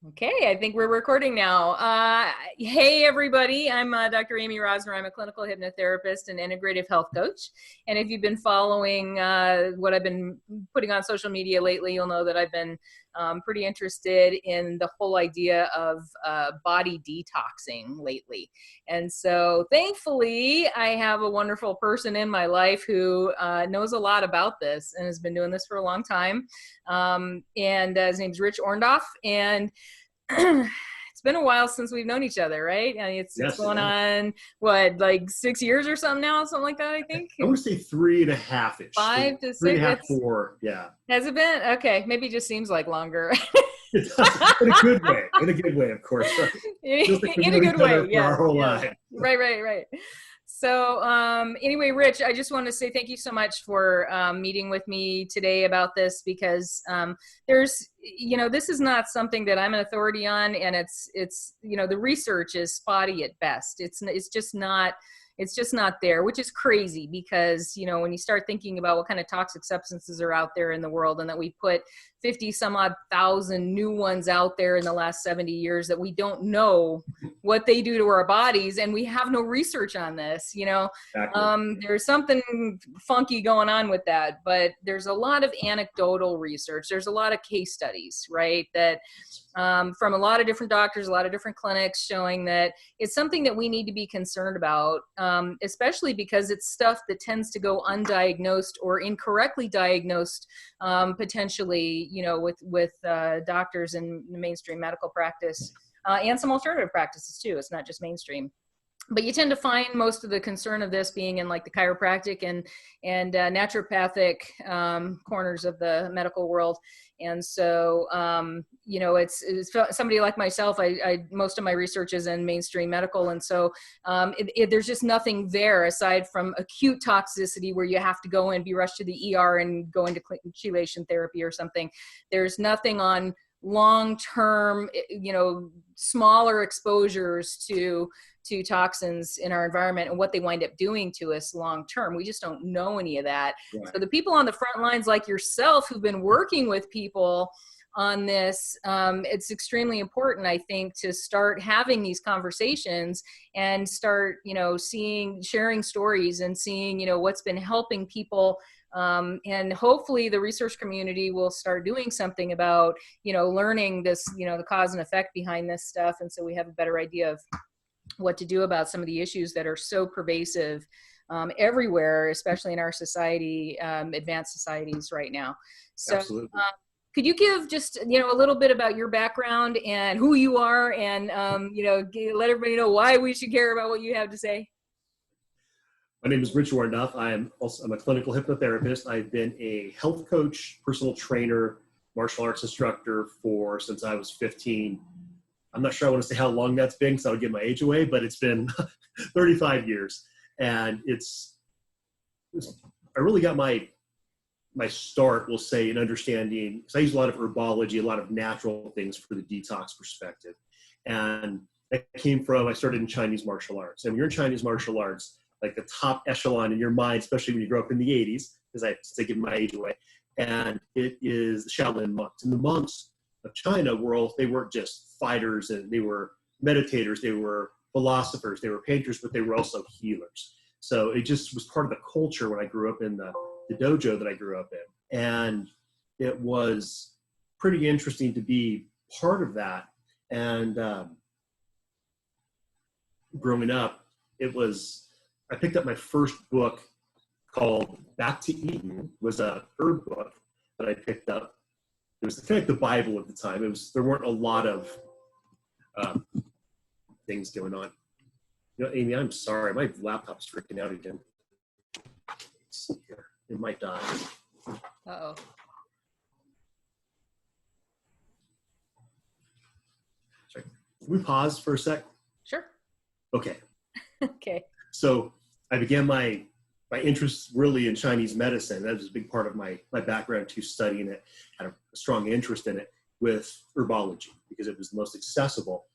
Okay, I think we're recording now. Hey, everybody. I'm Dr. Amy Rosner. I'm a clinical hypnotherapist and integrative health coach. And if you've been following what I've been putting on social media lately, you'll know that I've been pretty interested in the whole idea of body detoxing lately. And so thankfully, I have a wonderful person in my life who knows a lot about this and has been doing this for a long time. And his name's Rich Orndoff. And it's been a while since we've known each other, right? I mean, it's going on, what, like 6 years or something now, something like that, I think? I would say 3.5-ish. 5 to 6? 3.5, 4, yeah. Has it been? Okay, maybe it just seems like longer. It does, in a good way. In a good way, of course. In a good way, yeah. Our whole life. Right. So anyway, Rich, I just want to say thank you so much for meeting with me today about this, because there's, this is not something that I'm an authority on, and it's the research is spotty at best. It's just not there, which is crazy, because, when you start thinking about what kind of toxic substances are out there in the world, and that we put 50 some odd thousand new ones out there in the last 70 years that we don't know what they do to our bodies, and we have no research on this, Exactly. There's something funky going on with that, but there's a lot of anecdotal research. There's a lot of case studies, right, that from a lot of different doctors, a lot of different clinics, showing that it's something that we need to be concerned about, especially because it's stuff that tends to go undiagnosed or incorrectly diagnosed, potentially, with doctors in mainstream medical practice, and some alternative practices too. It's not just mainstream. But you tend to find most of the concern of this being in like the chiropractic and naturopathic corners of the medical world. And so, it's somebody like myself, I most of my research is in mainstream medical. And so there's just nothing there aside from acute toxicity where you have to go and be rushed to the ER and go into chelation therapy or something. There's nothing on long-term, smaller exposures to toxins in our environment and what they wind up doing to us long-term. We just don't know any of that. Right. So the people on the front lines like yourself who've been working with people on this, it's extremely important, I think, to start having these conversations and start, sharing stories and seeing, what's been helping people. And hopefully the research community will start doing something about, learning this, the cause and effect behind this stuff. And so we have a better idea of what to do about some of the issues that are so pervasive everywhere, especially in our society, advanced societies right now. So could you give just, a little bit about your background and who you are, and, let everybody know why we should care about what you have to say? My name is Rich Orndoff. I'm a clinical hypnotherapist. I've been a health coach, personal trainer, martial arts instructor since I was 15. I'm not sure I want to say how long that's been, because I would give my age away, but it's been 35 years. And I really got my start, we'll say, in understanding, because I use a lot of herbology, a lot of natural things for the detox perspective. And that came from, I started in Chinese martial arts. And when you're in Chinese martial arts, like the top echelon in your mind, especially when you grow up in the 80s, because I give my age away, and it is the Shaolin monks. And the monks of China they weren't just fighters, and they were meditators, they were philosophers, they were painters, but they were also healers. So it just was part of the culture when I grew up in the dojo that I grew up in. And it was pretty interesting to be part of that. And growing up, I picked up my first book called Back to Eden. It was a herb book that I picked up. It was kind of like the Bible at the time. There weren't a lot of things going on. Amy, I'm sorry. My laptop's freaking out again. Let's see here. It might die. Uh-oh. Sorry. Can we pause for a sec? Sure. Okay. Okay. So I began my interest really in Chinese medicine. That was a big part of my background too, studying it. Had a strong interest in it with herbology because it was the most accessible.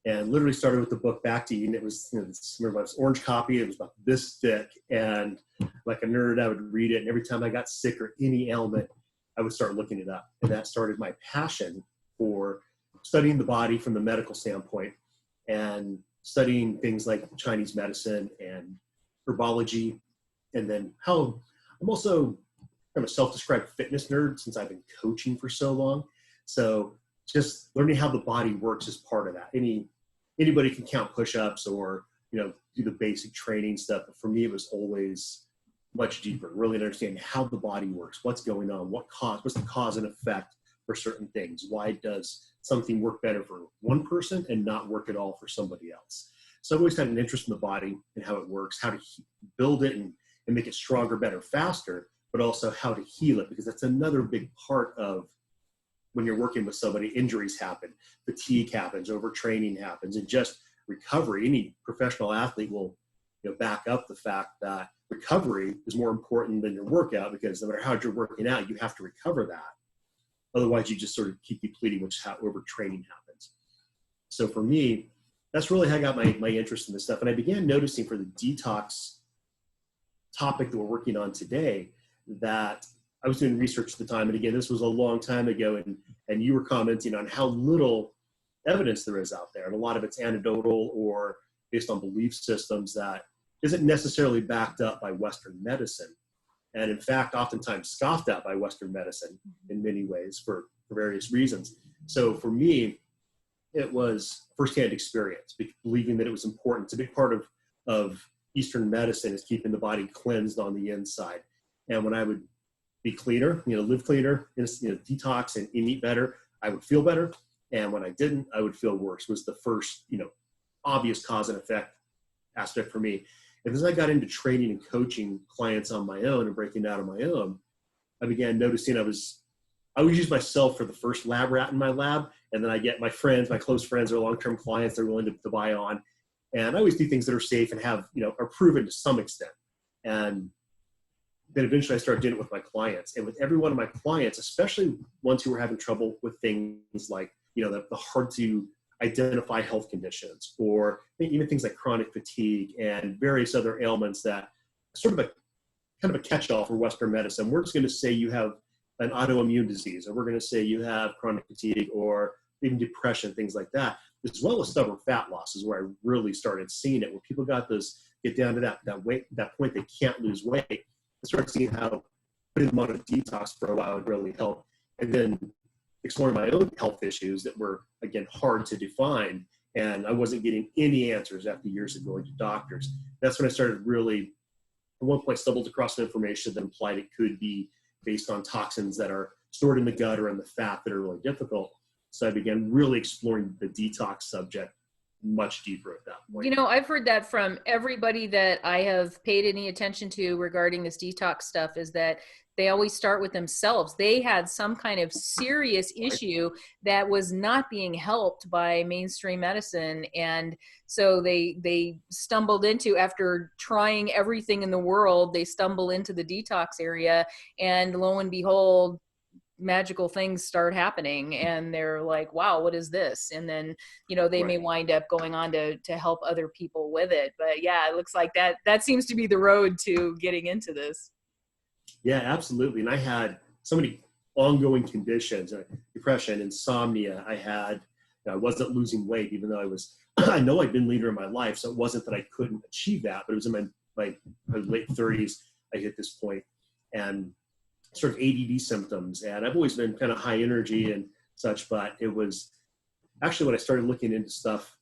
And literally started with the book Back to Eden. It was, this orange copy. It was about this thick, and like a nerd, I would read it. And every time I got sick or any ailment, I would start looking it up. And that started my passion for studying the body from the medical standpoint and studying things like Chinese medicine and herbology, and then how I'm also kind of a self-described fitness nerd since I've been coaching for so long. So just learning how the body works is part of that. Anybody can count push-ups or, do the basic training stuff. But for me, it was always much deeper, really understanding how the body works, what's going on, what's the cause and effect for certain things. Why does something work better for one person and not work at all for somebody else? So I've always had an interest in the body and how it works, how to build it and make it stronger, better, faster, but also how to heal it, because that's another big part of when you're working with somebody. Injuries happen, fatigue happens, overtraining happens, and just recovery. Any professional athlete will back up the fact that recovery is more important than your workout, because no matter how you're working out, you have to recover that. Otherwise, you just sort of keep depleting, which is how overtraining happens. So for me, that's really how I got my interest in this stuff. And I began noticing for the detox topic that we're working on today that I was doing research at the time. And again, this was a long time ago. And you were commenting on how little evidence there is out there. And a lot of it's anecdotal or based on belief systems that isn't necessarily backed up by Western medicine. And in fact, oftentimes scoffed at by Western medicine in many ways for various reasons. So for me, it was firsthand experience, believing that it was important. It's a big part of Eastern medicine is keeping the body cleansed on the inside. And when I would be cleaner, live cleaner, detox and eat better, I would feel better. And when I didn't, I would feel worse. Was the first, obvious cause and effect aspect for me. And as I got into training and coaching clients on my own and breaking out on my own, I began noticing I would use myself for the first lab rat in my lab. And then I get my friends, my close friends or long-term clients, they're willing to buy on. And I always do things that are safe and have, are proven to some extent. And then eventually I started doing it with my clients. And with every one of my clients, especially ones who were having trouble with things like, the hard to identify health conditions, or even things like chronic fatigue and various other ailments that sort of kind of a catch-all for Western medicine. We're just going to say you have an autoimmune disease, or we're going to say you have chronic fatigue or even depression, things like that, as well as stubborn fat loss is where I really started seeing it, where people get down to that point they can't lose weight. I started seeing how putting them on a detox for a while would really help. And then exploring my own health issues that were, again, hard to define. And I wasn't getting any answers after years of going to doctors. That's when I started really, at one point, stumbled across some information that implied it could be based on toxins that are stored in the gut or in the fat that are really difficult. So I began really exploring the detox subject much deeper at that point. I've heard that from everybody that I have paid any attention to regarding this detox stuff, is that they always start with themselves. They had some kind of serious issue that was not being helped by mainstream medicine. And so they stumbled into, after trying everything in the world, they stumble into the detox area, and lo and behold, magical things start happening, and they're like, wow, what is this? And then, they may wind up going on to help other people with it. But yeah, it looks like that seems to be the road to getting into this. Yeah, absolutely. And I had so many ongoing conditions, depression, insomnia. I wasn't losing weight, even though I know I'd been leaner in my life. So it wasn't that I couldn't achieve that, but it was in my late 30s, I hit this point, and sort of ADD symptoms. And I've always been kind of high energy and such, but it was actually when I started looking into stuff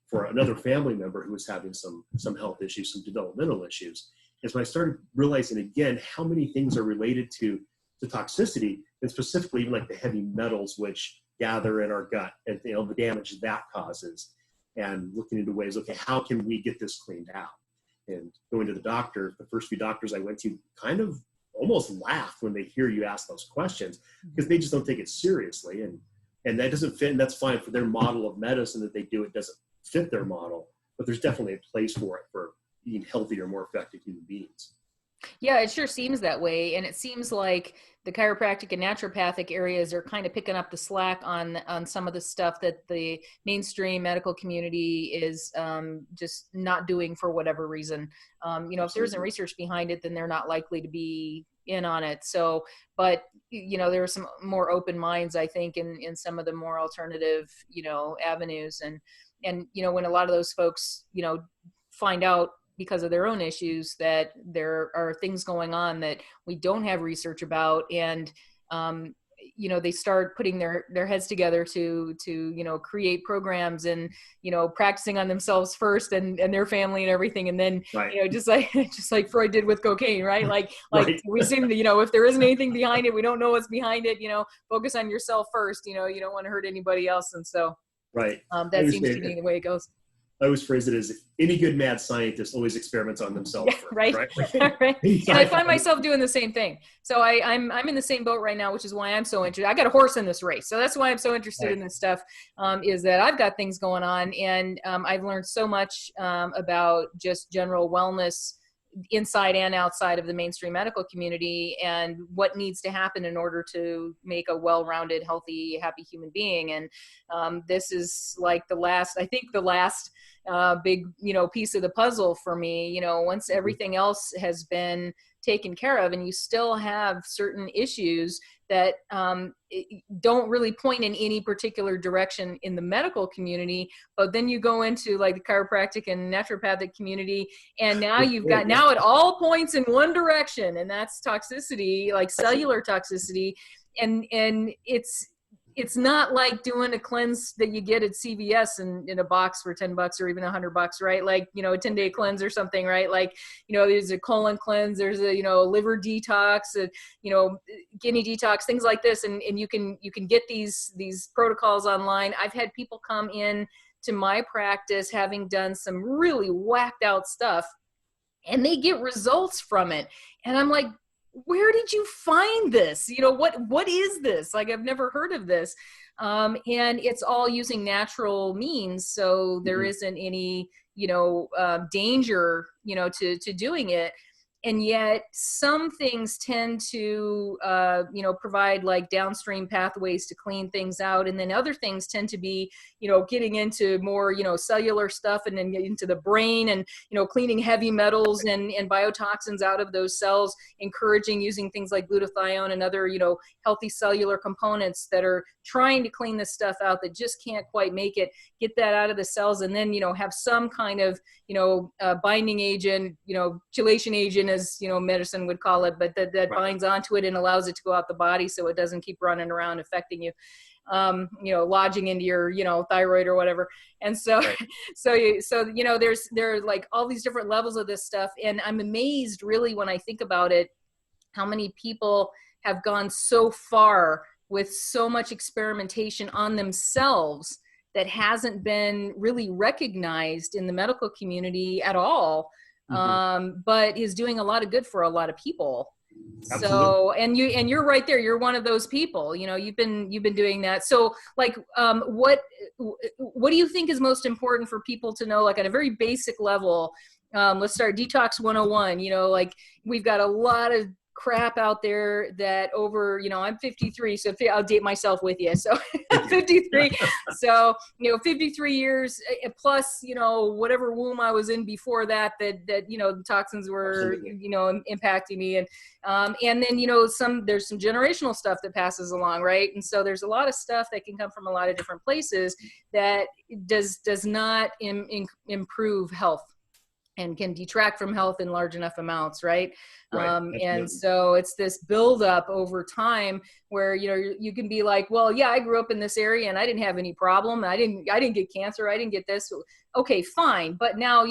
for another family member who was having some health issues, some developmental issues, is when I started realizing again how many things are related to toxicity, and specifically even like the heavy metals which gather in our gut, and the damage that causes, and looking into ways, okay, how can we get this cleaned out? And going to the doctor, the first few doctors I went to kind of almost laugh when they hear you ask those questions, because they just don't take it seriously, and that doesn't fit, and that's fine for their model of medicine that they do. It doesn't fit their model, but there's definitely a place for it for being healthier, more effective human beings. Yeah, it sure seems that way. And it seems like the chiropractic and naturopathic areas are kind of picking up the slack on some of the stuff that the mainstream medical community is just not doing for whatever reason. If there isn't research behind it, then they're not likely to be in on it. So, but there are some more open minds, I think, in some of the more alternative, avenues. And when a lot of those folks, find out because of their own issues that there are things going on that we don't have research about, and they start putting their heads together to create programs and practicing on themselves first and their family and everything, and then right. just like Freud did with cocaine, right? Like Right. we seem to, if there isn't anything behind it, we don't know what's behind it. Focus on yourself first. You don't want to hurt anybody else, and so Right. that seems to be the way it goes. I always phrase it as any good mad scientist always experiments on themselves first, right? Right. And I find myself doing the same thing. So I'm in the same boat right now, which is why I'm so interested. I got a horse in this race. So that's why I'm so interested in this stuff, is that I've got things going on, and I've learned so much about just general wellness inside and outside of the mainstream medical community, and what needs to happen in order to make a well-rounded, healthy, happy human being. And this is like the last big, piece of the puzzle for me. Once everything else has been taken care of, and you still have certain issues that don't really point in any particular direction in the medical community, but then you go into like the chiropractic and naturopathic community, and now now it all points in one direction, and that's toxicity, like cellular toxicity. And it's not like doing a cleanse that you get at CVS in a box for $10 or even $100, right? Like, a 10-day cleanse or something, right? Like, there's a colon cleanse, there's a, liver detox, kidney detox, things like this. And you can get these protocols online. I've had people come in to my practice having done some really whacked out stuff, and they get results from it. And I'm like, where did you find this? What is this? Like, I've never heard of this. And it's all using natural means. So there isn't any, danger, to doing it. And yet some things tend to, provide like downstream pathways to clean things out. And then other things tend to be, getting into more, cellular stuff, and then into the brain, and, cleaning heavy metals and biotoxins out of those cells, encouraging using things like glutathione and other, healthy cellular components that are trying to clean this stuff out that just can't quite make it, get that out of the cells, and then, have some kind of, binding agent, chelation agent, as medicine would call it, but that right. binds onto it and allows it to go out the body, so it doesn't keep running around affecting you, lodging into your thyroid or whatever. And so right. there are like all these different levels of this stuff, and I'm amazed really when I think about it, how many people have gone so far with so much experimentation on themselves that hasn't been really recognized in the medical community at all, but is doing a lot of good for a lot of people. Absolutely. So, and you're right there. You're one of those people. You've been doing that. So, like, what do you think is most important for people to know, like at a very basic level? Let's start Detox 101. Like, we've got a lot of crap out there that over, I'm 53, so I'll date myself with you. So 53. So, 53 years plus, whatever womb I was in before that the toxins were, impacting me. And then, there's some generational stuff that passes along. Right. And so there's a lot of stuff that can come from a lot of different places that does not improve health, and can detract from health in large enough amounts, right? And so it's this buildup over time where, you can be like, well, yeah, I grew up in this area and I didn't have any problem. I didn't get cancer. I didn't get this. Okay, fine. But now,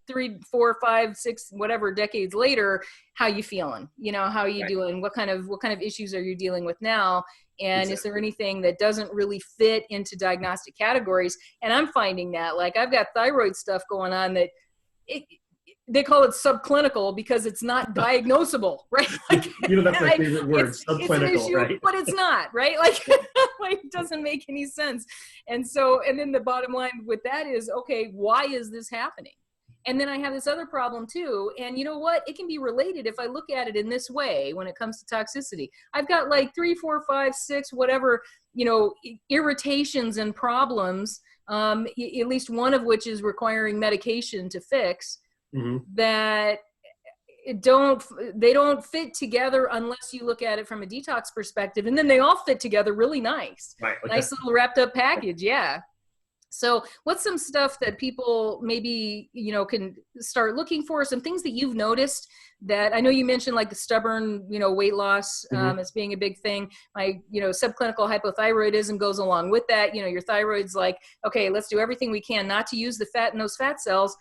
3, 4, 5, 6, whatever decades later, how you feeling? How are you right. doing? What kind of issues are you dealing with now? And exactly. Is there anything that doesn't really fit into diagnostic categories? And I'm finding that, like, I've got thyroid stuff going on that they call it subclinical because it's not diagnosable, right? Like, that's my favorite word, subclinical, it's an issue, right? But it's not, right? Like, it doesn't make any sense. And then the bottom line with that is, okay, why is this happening? And then I have this other problem too. And you know what? It can be related if I look at it in this way when it comes to toxicity. I've got like 3, 4, 5, 6, whatever, irritations and problems, at least one of which is requiring medication to fix, that they don't fit together unless you look at it from a detox perspective, and then they all fit together really nice. Right. Okay. Nice little wrapped up package. Yeah. So what's some stuff that people maybe, can start looking for, some things that you've noticed that I know you mentioned, like the stubborn, weight loss as being a big thing. My, subclinical hypothyroidism goes along with that. Your thyroid's like, okay, let's do everything we can not to use the fat in those fat cells.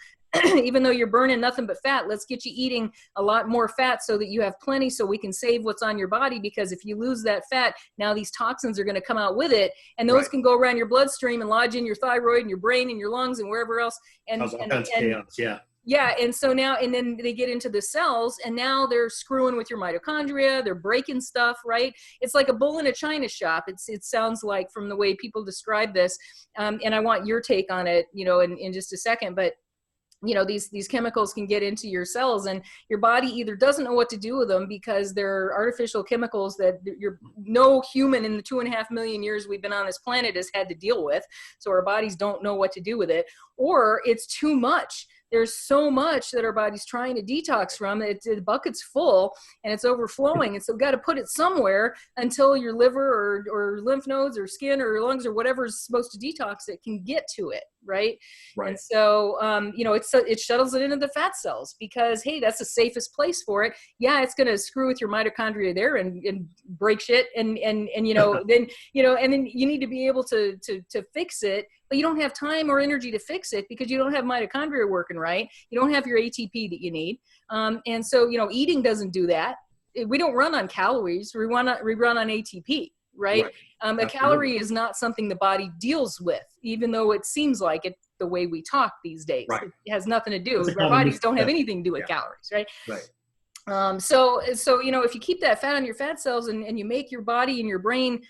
Even though you're burning nothing but fat, let's get you eating a lot more fat so that you have plenty, so we can save what's on your body. Because if you lose that fat, now these toxins are going to come out with it, and those can go around your bloodstream and lodge in your thyroid and your brain and your lungs and wherever else. And chaos. Yeah. Yeah. And so now, and then they get into the cells, and now they're screwing with your mitochondria. They're breaking stuff, right? It's like a bull in a china shop. It sounds like, from the way people describe this. And I want your take on it, in just a second. But these chemicals can get into your cells, and your body either doesn't know what to do with them because they're artificial chemicals that no human in the 2.5 million years we've been on this planet has had to deal with. So our bodies don't know what to do with it, or it's too much. There's so much that our body's trying to detox from. The bucket's full and it's overflowing. And so we've got to put it somewhere until your liver or lymph nodes or skin or lungs or whatever is supposed to detox it can get to it. Right. And so, it shuttles it into the fat cells because, hey, that's the safest place for it. Yeah, it's going to screw with your mitochondria there and break shit. And then you need to be able to fix it. But you don't have time or energy to fix it because you don't have mitochondria working right. You don't have your ATP that you need. And so, eating doesn't do that. We don't run on calories. We run on ATP, right? A calorie is not something the body deals with, even though it seems like it the way we talk these days. Right. It has nothing to do. Our bodies don't have anything to do with calories, right? Right. So if you keep that fat on your fat cells and you make your body and your brain,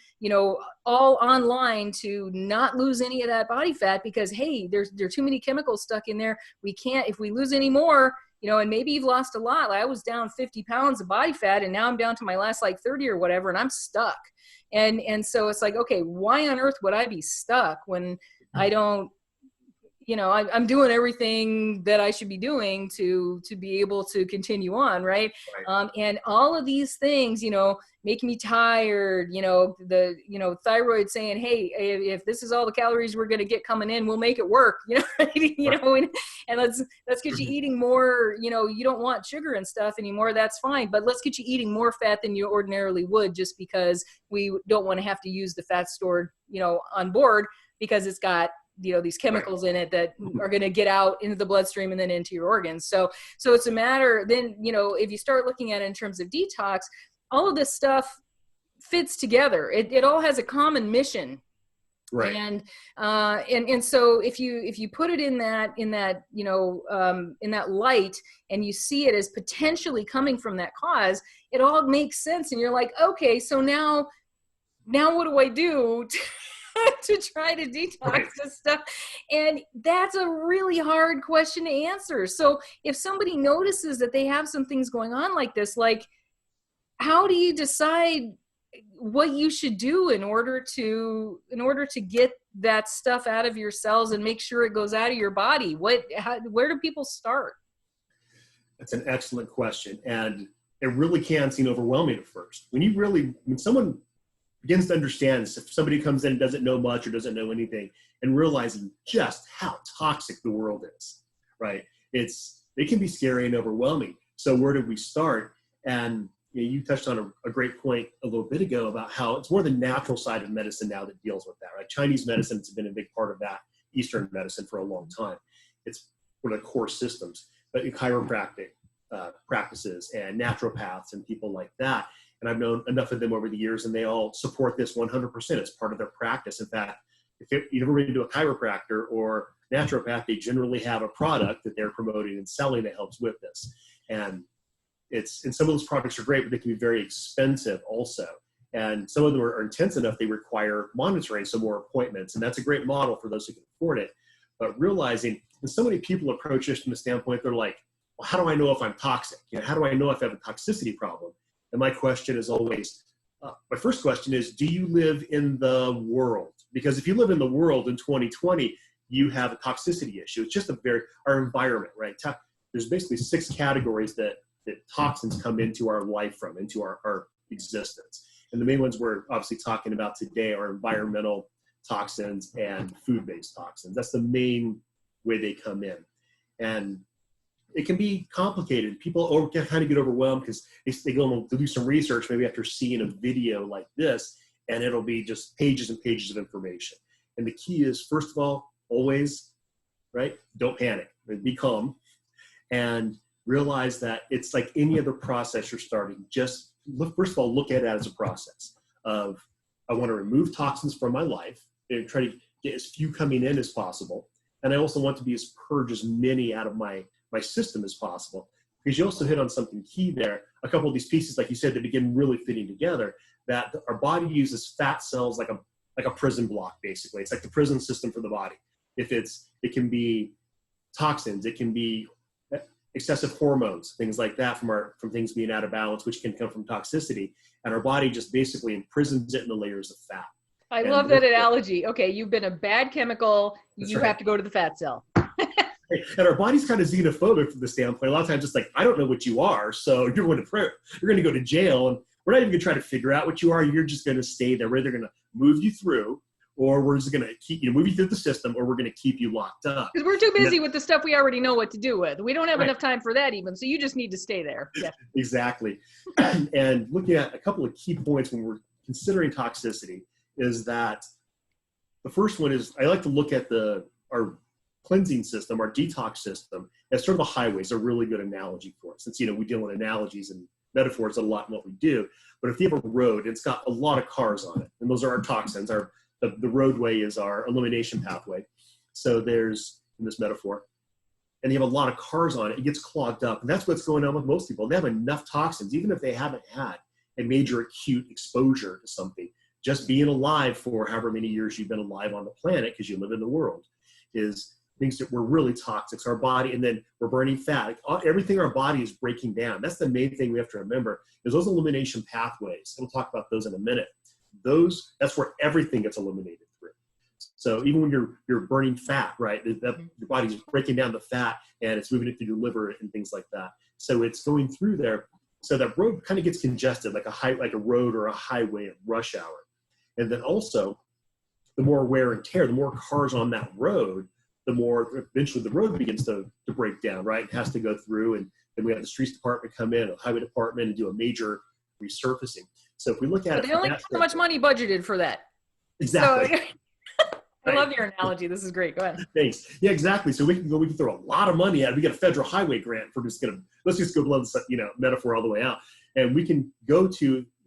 all online to not lose any of that body fat, because, hey, there are too many chemicals stuck in there. We can't, if we lose any more, and maybe you've lost a lot. Like I was down 50 pounds of body fat, and now I'm down to my last 30 or whatever, and I'm stuck. And so it's like, okay, why on earth would I be stuck when I don't, I'm doing everything that I should be doing to be able to continue on. Right. And all of these things, make me tired, the thyroid saying, hey, if this is all the calories we're going to get coming in, we'll make it work, and let's get you eating more, you don't want sugar and stuff anymore. That's fine. But let's get you eating more fat than you ordinarily would, just because we don't want to have to use the fat stored, on board, because it's got, these chemicals in it that are going to get out into the bloodstream and then into your organs. So it's a matter then, if you start looking at it in terms of detox, all of this stuff fits together. It all has a common mission. Right. And so if you put it in that light, and you see it as potentially coming from that cause, it all makes sense. And you're like, okay, so now what do I do to try to detox this stuff? And that's a really hard question to answer. So if somebody notices that they have some things going on like this, like, how do you decide what you should do in order to get that stuff out of your cells and make sure it goes out of your body? Where do people start? That's an excellent question. And it really can seem overwhelming at first. When someone begins to understand, if somebody comes in and doesn't know much or doesn't know anything, and realizing just how toxic the world is, right? It can be scary and overwhelming. So where do we start? And you touched on a great point a little bit ago about how it's more the natural side of medicine now that deals with that, right? Chinese medicine has been a big part of that, Eastern medicine for a long time. It's one of the core systems, but chiropractic practices and naturopaths and people like that. And I've known enough of them over the years, and they all support this 100%. It's part of their practice. In fact, if you've ever been to a chiropractor or naturopath, they generally have a product that they're promoting and selling that helps with this. And some of those products are great, but they can be very expensive also. And some of them are intense enough, they require monitoring, so more appointments. And that's a great model for those who can afford it. But realizing, and so many people approach this from the standpoint, they're like, well, how do I know if I'm toxic? How do I know if I have a toxicity problem? And my question is always, my first question is, do you live in the world? Because if you live in the world in 2020, you have a toxicity issue. It's just our environment, right? There's basically 6 categories that toxins come into our life from, into our existence. And the main ones we're obviously talking about today are environmental toxins and food-based toxins. That's the main way they come in. And it can be complicated. People kind of get overwhelmed because they go and do some research, maybe after seeing a video like this, and it'll be just pages and pages of information. And the key is, first of all, always, right? Don't panic. Be calm. And realize that it's like any other process you're starting. Just first of all, look at it as a process of, I want to remove toxins from my life and try to get as few coming in as possible. And I also want to purge as many out of my system as possible. Because you also hit on something key there. A couple of these pieces, like you said, that begin really fitting together, that our body uses fat cells like a prison block, basically. It's like the prison system for the body. It can be toxins, it can be excessive hormones, things like that from things being out of balance, which can come from toxicity. And our body just basically imprisons it in the layers of fat. I love that analogy. Okay, you've been a bad chemical, you have to go to the fat cell. And our body's kind of xenophobic from the standpoint. A lot of times it's like, I don't know what you are, so you're going to go to jail, and we're not even going to try to figure out what you are. You're just going to stay there. We're either going to move you through, or we're just going to move you through the system, or we're going to keep you locked up. Because we're too busy with the stuff we already know what to do with. We don't have enough time for that even, so you just need to stay there. Yeah. Exactly. And looking at a couple of key points when we're considering toxicity is that the first one is, I like to look at our cleansing system, our detox system, as sort of a highway. It's a really good analogy for it, since, we deal with analogies and metaphors a lot in what we do. But if you have a road, it's got a lot of cars on it, and those are our toxins. The roadway is our elimination pathway. So there's, in this metaphor, and you have a lot of cars on it, it gets clogged up. And that's what's going on with most people. They have enough toxins, even if they haven't had a major acute exposure to something. Just being alive for however many years you've been alive on the planet, because you live in the world, is things that were really toxic. So our body, and then we're burning fat. Everything our body is breaking down. That's the main thing we have to remember, is those elimination pathways. And we'll talk about those in a minute. That's where everything gets eliminated through. So even when you're burning fat, right, your body's breaking down the fat and it's moving it through your liver and things like that. So it's going through there. So that road kind of gets congested, like a road or a highway at rush hour. And then also, the more wear and tear, the more cars on that road, the more eventually the road begins to break down, right? It has to go through, and then we have the streets department come in, a highway department, and do a major resurfacing. So if we look at it, they only have so much money budgeted for that. Exactly. So, I love your analogy. This is great. Go ahead. Thanks. Yeah, exactly. So we can throw a lot of money at it. We get a federal highway grant for let's just go blow this, metaphor all the way out. And we can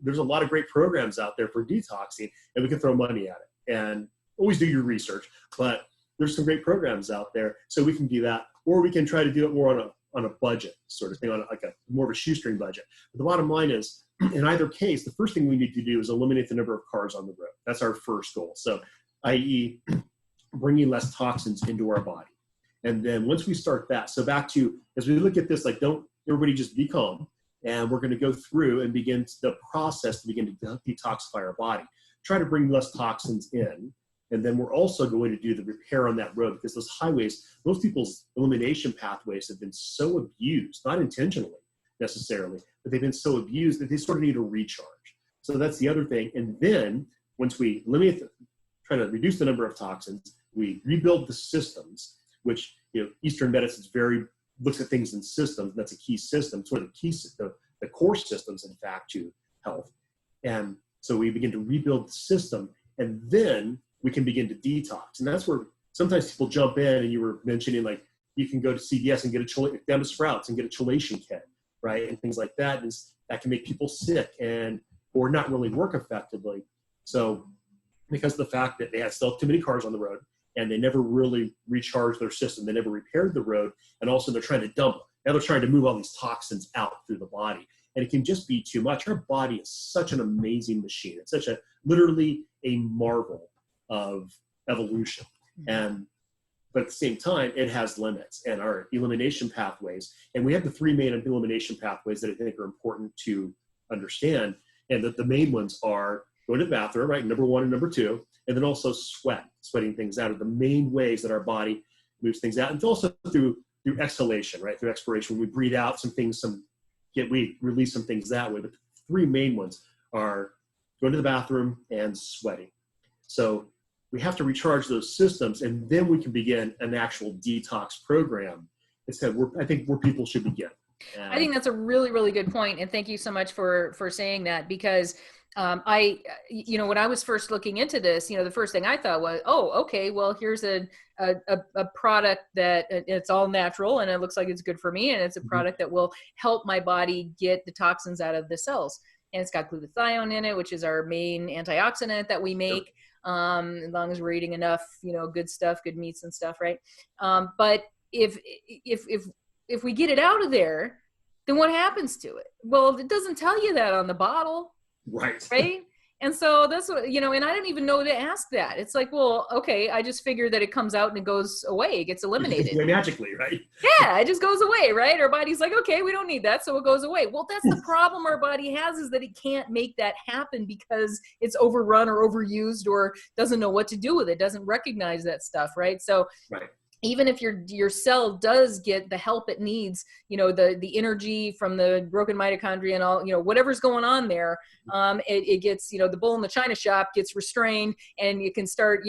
there's a lot of great programs out there for detoxing, and we can throw money at it. And always do your research, but there's some great programs out there. So we can do that, or we can try to do it more on a budget sort of thing, on more of a shoestring budget. But the bottom line is, in either case, the first thing we need to do is eliminate the number of cars on the road. That's our first goal. So, i.e., bringing less toxins into our body. And then once we start that, so back to, as we look at this, don't everybody just be calm. And we're going to go through and begin the process to begin to detoxify our body. Try to bring less toxins in. And then we're also going to do the repair on that road, because those highways, most people's elimination pathways have been so abused, not intentionally necessarily, but they've been so abused that they sort of need a recharge. So that's the other thing. And then once we try to reduce the number of toxins, we rebuild the systems, which, Eastern medicine looks at things in systems. And that's a key system. It's one of the core systems, in fact, to health. And so we begin to rebuild the system, and then we can begin to detox. And that's where sometimes people jump in, and you were mentioning, you can go to CVS and get down to Sprouts and get a chelation kit, right? And things like that. And that can make people sick or not really work effectively. So because of the fact that they had still too many cars on the road, and they never really recharged their system, they never repaired the road, and also they're trying to dump. Now they're trying to move all these toxins out through the body. And it can just be too much. Our body is such an amazing machine. It's literally a marvel of evolution. But at the same time, it has limits, and our elimination pathways. And we have the three main elimination pathways that I think are important to understand. And that the main ones are going to the bathroom, right? Number one and number two. And then also sweating things out are the main ways that our body moves things out. And it's also through exhalation, right? Through expiration, when we breathe out some we release some things that way. But the three main ones are going to the bathroom and sweating. So we have to recharge those systems, and then we can begin an actual detox program. Instead, I think where people should begin. I think that's a really, really good point. And thank you so much for saying that, because when I was first looking into this, the first thing I thought was, oh, okay, well, here's a product that it's all natural and it looks like it's good for me. And it's a product that will help my body get the toxins out of the cells. And it's got glutathione in it, which is our main antioxidant that we make, as long as we're eating enough, good stuff, good meats and stuff. Right. But if we get it out of there, then what happens to it? Well, it doesn't tell you that on the bottle. Right. Right. And so that's what, and I didn't even know to ask that. It's like, well, okay, I just figured that it comes out and it goes away. It gets eliminated. Magically, right? Yeah, it just goes away, right? Our body's like, okay, we don't need that, so it goes away. Well, that's the problem our body has, is that it can't make that happen because it's overrun or overused or doesn't know what to do with it, doesn't recognize that stuff, right? So right. Even if your cell does get the help it needs, the energy from the broken mitochondria and all, whatever's going on there, it gets, the bull in the china shop gets restrained, and you can start,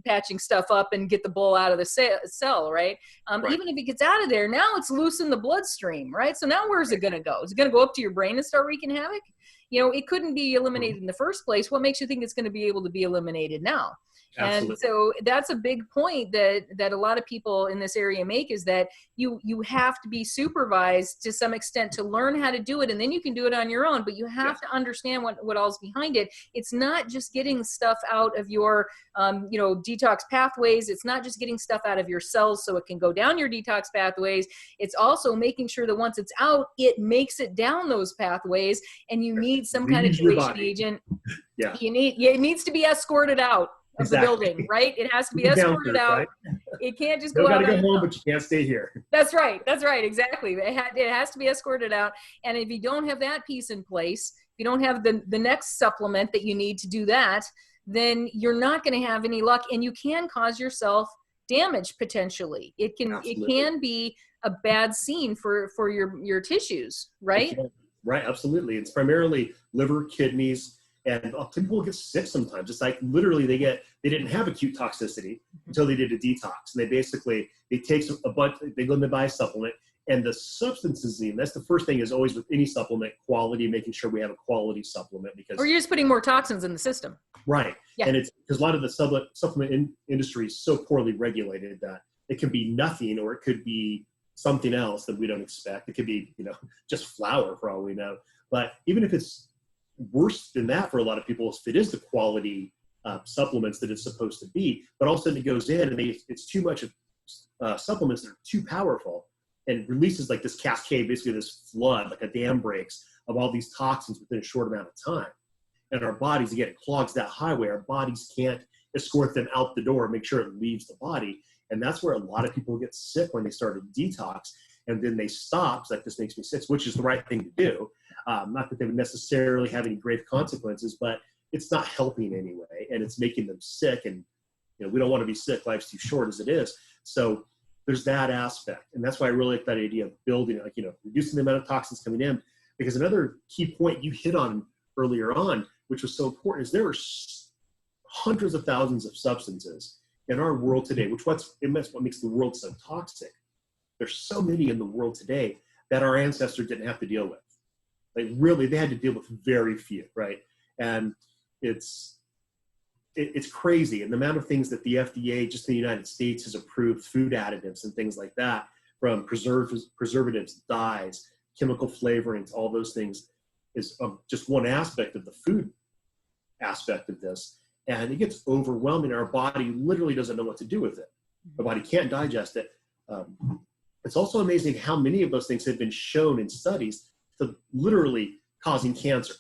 patching stuff up and get the bull out of the cell, right? Right. Even if it gets out of there, now it's loose in the bloodstream, right? So now where's it going to go? Is it going to go up to your brain and start wreaking havoc? It couldn't be eliminated in the first place. What makes you think it's going to be able to be eliminated now? Absolutely. And so that's a big point that a lot of people in this area make, is that you have to be supervised to some extent to learn how to do it, and then you can do it on your own, but you have to understand what all's behind it. It's not just getting stuff out of your detox pathways. It's not just getting stuff out of your cells so it can go down your detox pathways. It's also making sure that once it's out, it makes it down those pathways, and you need some kind of chewation agent. Yeah. It needs to be escorted out of the building, right? It has to be escorted out. Right? It can't just go out. You gotta go home, but you can't stay here. That's right. That's right. Exactly. It has to be escorted out. And if you don't have that piece in place, if you don't have the next supplement that you need to do that, then you're not going to have any luck, and you can cause yourself damage potentially. It can be a bad scene for your tissues, right? Right. Absolutely. It's primarily liver, kidneys. And people get sick sometimes. It's like literally they didn't have acute toxicity until they did a detox. And they take a bunch, they go and they buy a supplement, and the substance is in. That's the first thing, is always with any supplement, quality, making sure we have a quality supplement, because. Or you're just putting more toxins in the system. Right. Yeah. And it's because a lot of the supplement industry is so poorly regulated that it can be nothing, or it could be something else that we don't expect. It could be, just flour for all we know. But even if it's worse than that for a lot of people, if it is the quality supplements that it's supposed to be, but all of a sudden it goes in and it's too much of supplements that are too powerful, and releases like this cascade, basically this flood, like a dam breaks, of all these toxins within a short amount of time. And our bodies, again, it clogs that highway. Our bodies can't escort them out the door and make sure it leaves the body. And that's where a lot of people get sick when they start a detox, and then they stop. It's like, this makes me sick, which is the right thing to do. Not that they would necessarily have any grave consequences, but it's not helping anyway, and it's making them sick. And we don't want to be sick. Life's too short as it is. So there's that aspect, and that's why I really like that idea of building, reducing the amount of toxins coming in. Because another key point you hit on earlier on, which was so important, is there are hundreds of thousands of substances in our world today, what makes the world so toxic. There's so many in the world today that our ancestors didn't have to deal with. Like, really, they had to deal with very few, right? And it's crazy. And the amount of things that the FDA, just in the United States, has approved, food additives and things like that, from preservatives, dyes, chemical flavorings, all those things, is just one aspect of the food aspect of this. And it gets overwhelming. Our body literally doesn't know what to do with it. Our body can't digest it. It's also amazing how many of those things have been shown in studies to literally causing cancer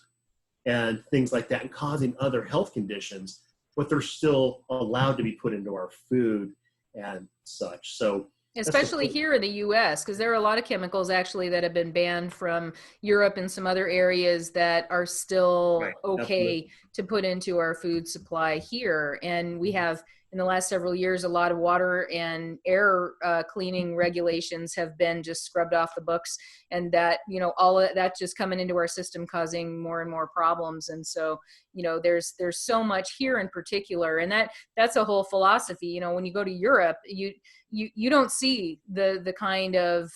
and things like that, and causing other health conditions, but they're still allowed to be put into our food and such. So especially here in the US, because there are a lot of chemicals actually that have been banned from Europe and some other areas that are still okay to put into our food supply here. And we have in the last several years, a lot of water and air cleaning regulations have been just scrubbed off the books, and that, you know, all of that just coming into our system causing more and more problems. And so, you know, there's so much here in particular, and that's a whole philosophy. You know, when you go to Europe, you don't see the kind of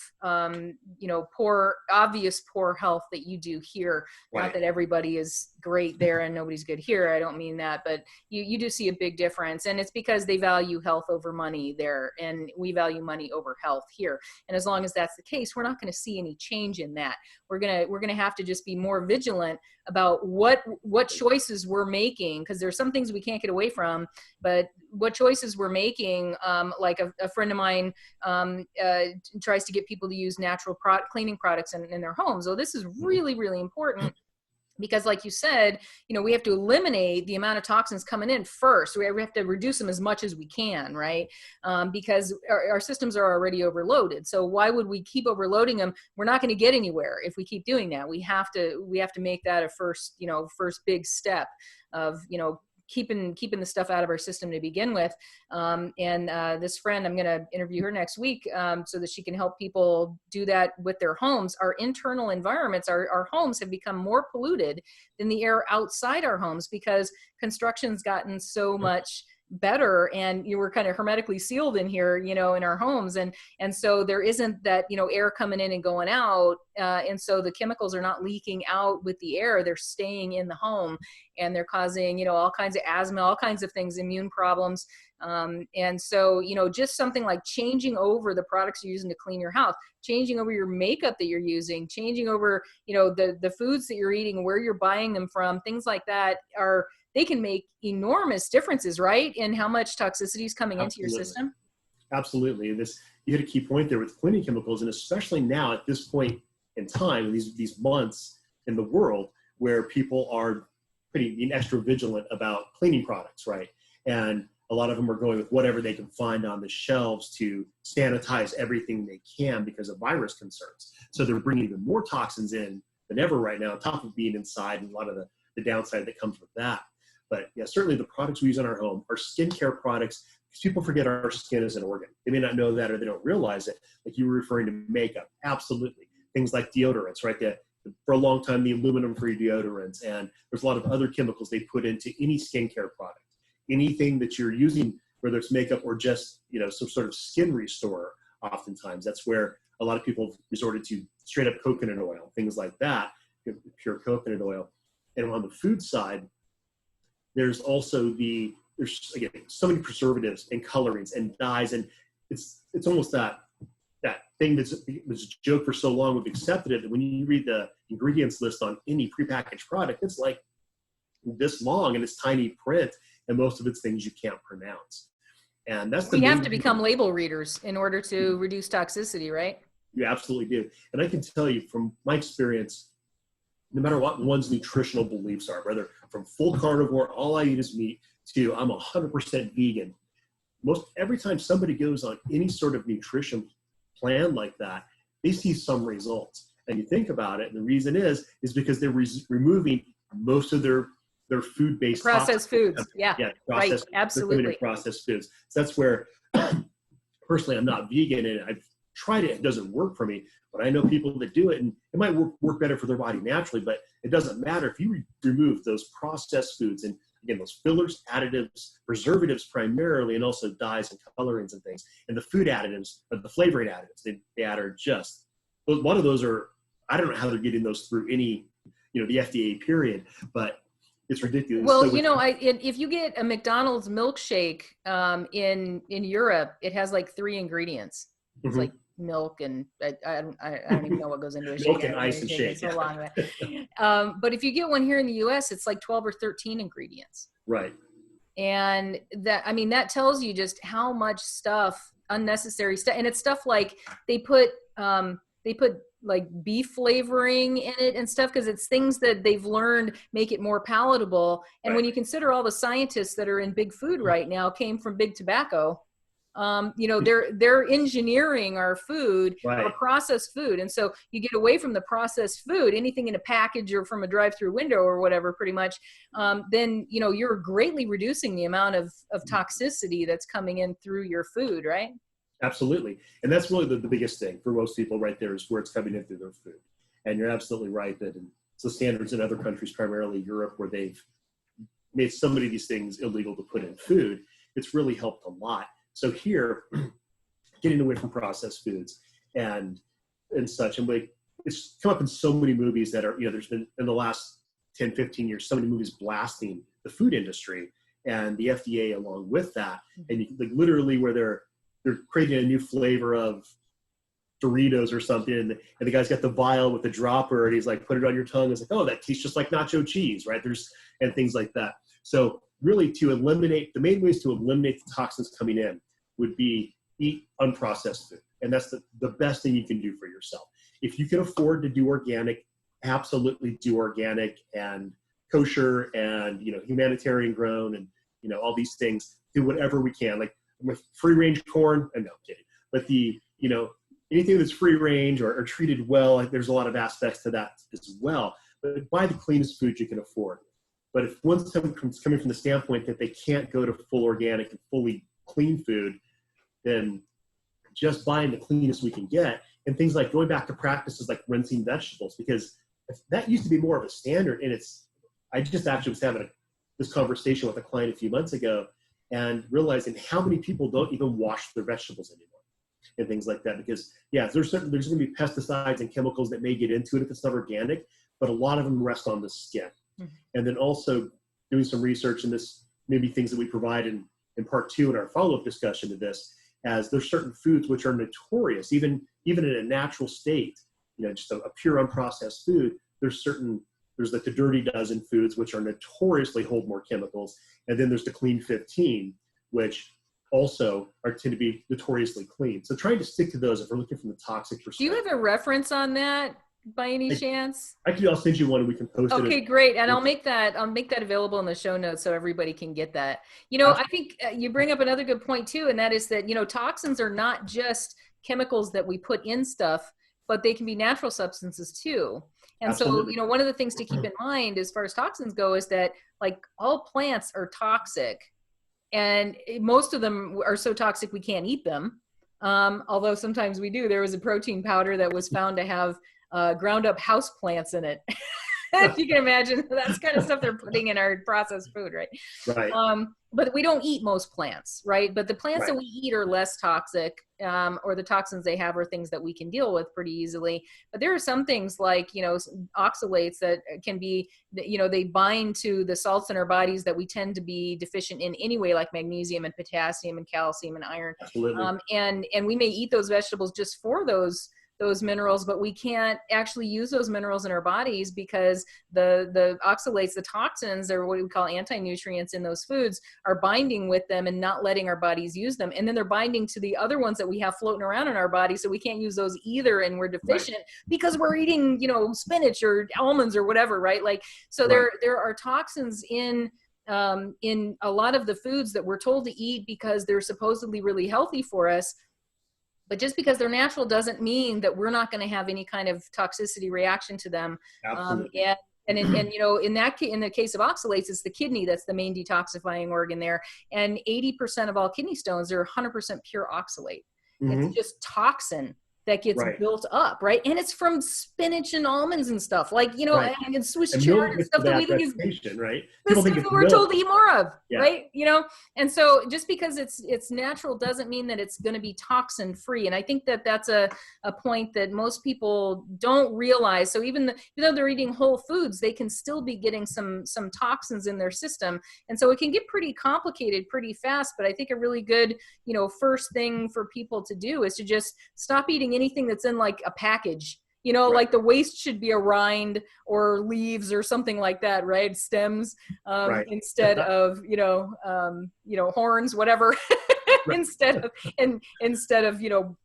you know, obvious poor health that you do here. Right. Not that everybody is great there and nobody's good here, I don't mean that, but you do see a big difference, and it's because they value health over money there, and we value money over health here. And as long as that's the case, we're not going to see any change in that. We're gonna have to just be more vigilant about what choices we're making, because there's some things we can't get away from, but what choices we're making. Like a friend of mine tries to get people to use natural cleaning products in their homes. So this is really, really important, because like you said, you know, we have to eliminate the amount of toxins coming in first. We have to reduce them as much as we can, right? Because our systems are already overloaded. So why would we keep overloading them? We're not going to get anywhere if we keep doing that. We have to make that a first big step of, you know, keeping the stuff out of our system to begin with. This friend, I'm going to interview her next week so that she can help people do that with their homes. Our internal environments, our homes have become more polluted than the air outside our homes, because construction's gotten so much better, and you were kind of hermetically sealed in here, you know, in our homes. And so there isn't that, you know, air coming in and going out. And so the chemicals are not leaking out with the air. They're staying in the home, and they're causing, you know, all kinds of asthma, all kinds of things, immune problems. And so, you know, just something like changing over the products you're using to clean your house, changing over your makeup that you're using, changing over, you know, the foods that you're eating, where you're buying them from, things like that they can make enormous differences, right? In how much toxicity is coming into your system. Absolutely. And you hit a key point there with cleaning chemicals, and especially now at this point in time, these months in the world where people are being extra vigilant about cleaning products, right? And a lot of them are going with whatever they can find on the shelves to sanitize everything they can because of virus concerns. So they're bringing even more toxins in than ever right now, on top of being inside and a lot of the downside that comes with that. But yeah, certainly the products we use in our home are skincare products, because people forget our skin is an organ. They may not know that, or they don't realize it. Like you were referring to makeup, absolutely. Things like deodorants, right? For a long time, the aluminum-free deodorants, and there's a lot of other chemicals they put into any skincare product. Anything that you're using, whether it's makeup or just, you know, some sort of skin restorer, oftentimes that's where a lot of people have resorted to straight up coconut oil, things like that, pure coconut oil. And on the food side, there's also there's again so many preservatives and colorings and dyes, and it's almost that thing that was a joke for so long. We've accepted it that when you read the ingredients list on any prepackaged product, it's like this long and it's tiny print, and most of it's things you can't pronounce. And that's we have to become label readers in order to reduce toxicity, right? You absolutely do. And I can tell you from my experience, no matter what one's nutritional beliefs are, whether from full carnivore, all I eat is meat, to I'm 100% vegan, every time somebody goes on any sort of nutrition plan like that, they see some results. And you think about it, and the reason is because they're removing most of their food-based processed foods. Yeah, right, absolutely. Processed foods. So that's where, personally, I'm not vegan, and I've tried it. It doesn't work for me, but I know people that do it, and it might work better for their body naturally, but it doesn't matter if you remove those processed foods, and again, those fillers, additives, preservatives primarily, and also dyes and colorings and things, and the food additives, or the flavoring additives they add are just, one of those are, I don't know how they're getting those through any, you know, the FDA period, but it's ridiculous. Well, so you know, if you get a McDonald's milkshake in Europe, it has like 3 ingredients. It's like milk and I don't even know what goes into a shake. Milk and ice and shake. So long. But if you get one here in the US, it's like 12 or 13 ingredients. Right. And that tells you just how much stuff, unnecessary stuff, and it's stuff like they put like beef flavoring in it and stuff, because it's things that they've learned make it more palatable. And when you consider all the scientists that are in big food right now came from big tobacco, they're engineering our food, Right. our processed food. And so you get away from the processed food, anything in a package or from a drive-through window or whatever, pretty much, then, you're greatly reducing the amount of toxicity that's coming in through your food, right? Absolutely. And that's really the biggest thing for most people right there, is where it's coming in through their food. And you're absolutely right that it's the standards in other countries, primarily Europe, where they've made so many of these things illegal to put in food. It's really helped a lot. So here, getting away from processed foods and such, and it's come up in so many movies that are, there's been in the last 10, 15 years, so many movies blasting the food industry and the FDA along with that. And literally where they're creating a new flavor of Doritos or something, and the guy's got the vial with the dropper, and he's like, put it on your tongue. It's like, oh, that tastes just like nacho cheese, right? And things like that. So really, the main ways to eliminate the toxins coming in would be eat unprocessed food. And that's the best thing you can do for yourself. If you can afford to do organic, absolutely do organic and kosher and, humanitarian grown and, all these things. Do whatever we can. Like with free range corn, and no, I'm kidding. But anything that's free range or treated well, there's a lot of aspects to that as well. But buy the cleanest food you can afford. But if one's coming from the standpoint that they can't go to full organic and fully clean food, then just buying the cleanest we can get, and things like going back to practices like rinsing vegetables, because that used to be more of a standard. And I just actually was having this conversation with a client a few months ago and realizing how many people don't even wash their vegetables anymore and things like that. Because there's going to be pesticides and chemicals that may get into it if it's not organic, but a lot of them rest on the skin. And then also doing some research, and this maybe things that we provide in part 2 in our follow-up discussion to this, as there's certain foods which are notorious, even in a natural state, just a pure unprocessed food, there's like the Dirty Dozen foods, which are notoriously hold more chemicals. And then there's the Clean 15, which also tend to be notoriously clean. So trying to stick to those if we're looking from the toxic perspective. Do you have a reference on that by any chance? I'll send you one and we can post it. Okay, great. And I'll make that available in the show notes so everybody can get that. I think you bring up another good point too, and that is that, toxins are not just chemicals that we put in stuff, but they can be natural substances too. And Absolutely. so, one of the things to keep in mind as far as toxins go is that all plants are toxic, and most of them are so toxic we can't eat them. Although sometimes we do. There was a protein powder that was found to have ground up house plants in it. If you can imagine, that's kind of stuff they're putting in our processed food, right? Right. But we don't eat most plants, right? But the plants Right. that we eat are less toxic, or the toxins they have are things that we can deal with pretty easily. But there are some things like, oxalates that can be, they bind to the salts in our bodies that we tend to be deficient in anyway, like magnesium and potassium and calcium and iron. Absolutely. And we may eat those vegetables just for those minerals, but we can't actually use those minerals in our bodies because the oxalates, the toxins, or what we call anti-nutrients in those foods, are binding with them and not letting our bodies use them. And then they're binding to the other ones that we have floating around in our body, so we can't use those either, and we're deficient because we're eating, spinach or almonds or whatever, right? So there are toxins in a lot of the foods that we're told to eat because they're supposedly really healthy for us. But just because they're natural doesn't mean that we're not going to have any kind of toxicity reaction to them. Absolutely. In the case of oxalates, it's the kidney that's the main detoxifying organ there. And 80% of all kidney stones are 100% pure oxalate. Mm-hmm. It's just toxin that gets built up, right? And it's from spinach and almonds and stuff, and Swiss chard and stuff that we think is right. The stuff that we're told to eat more of, right? And so just because it's natural doesn't mean that it's going to be toxin free. And I think that that's a point that most people don't realize. So even though they're eating whole foods, they can still be getting some toxins in their system. And so it can get pretty complicated pretty fast. But I think a really good, first thing for people to do is to just stop eating anything that's in like a package. Like the waste should be a rind or leaves or something like that, right? Stems, instead of, horns, whatever, instead of,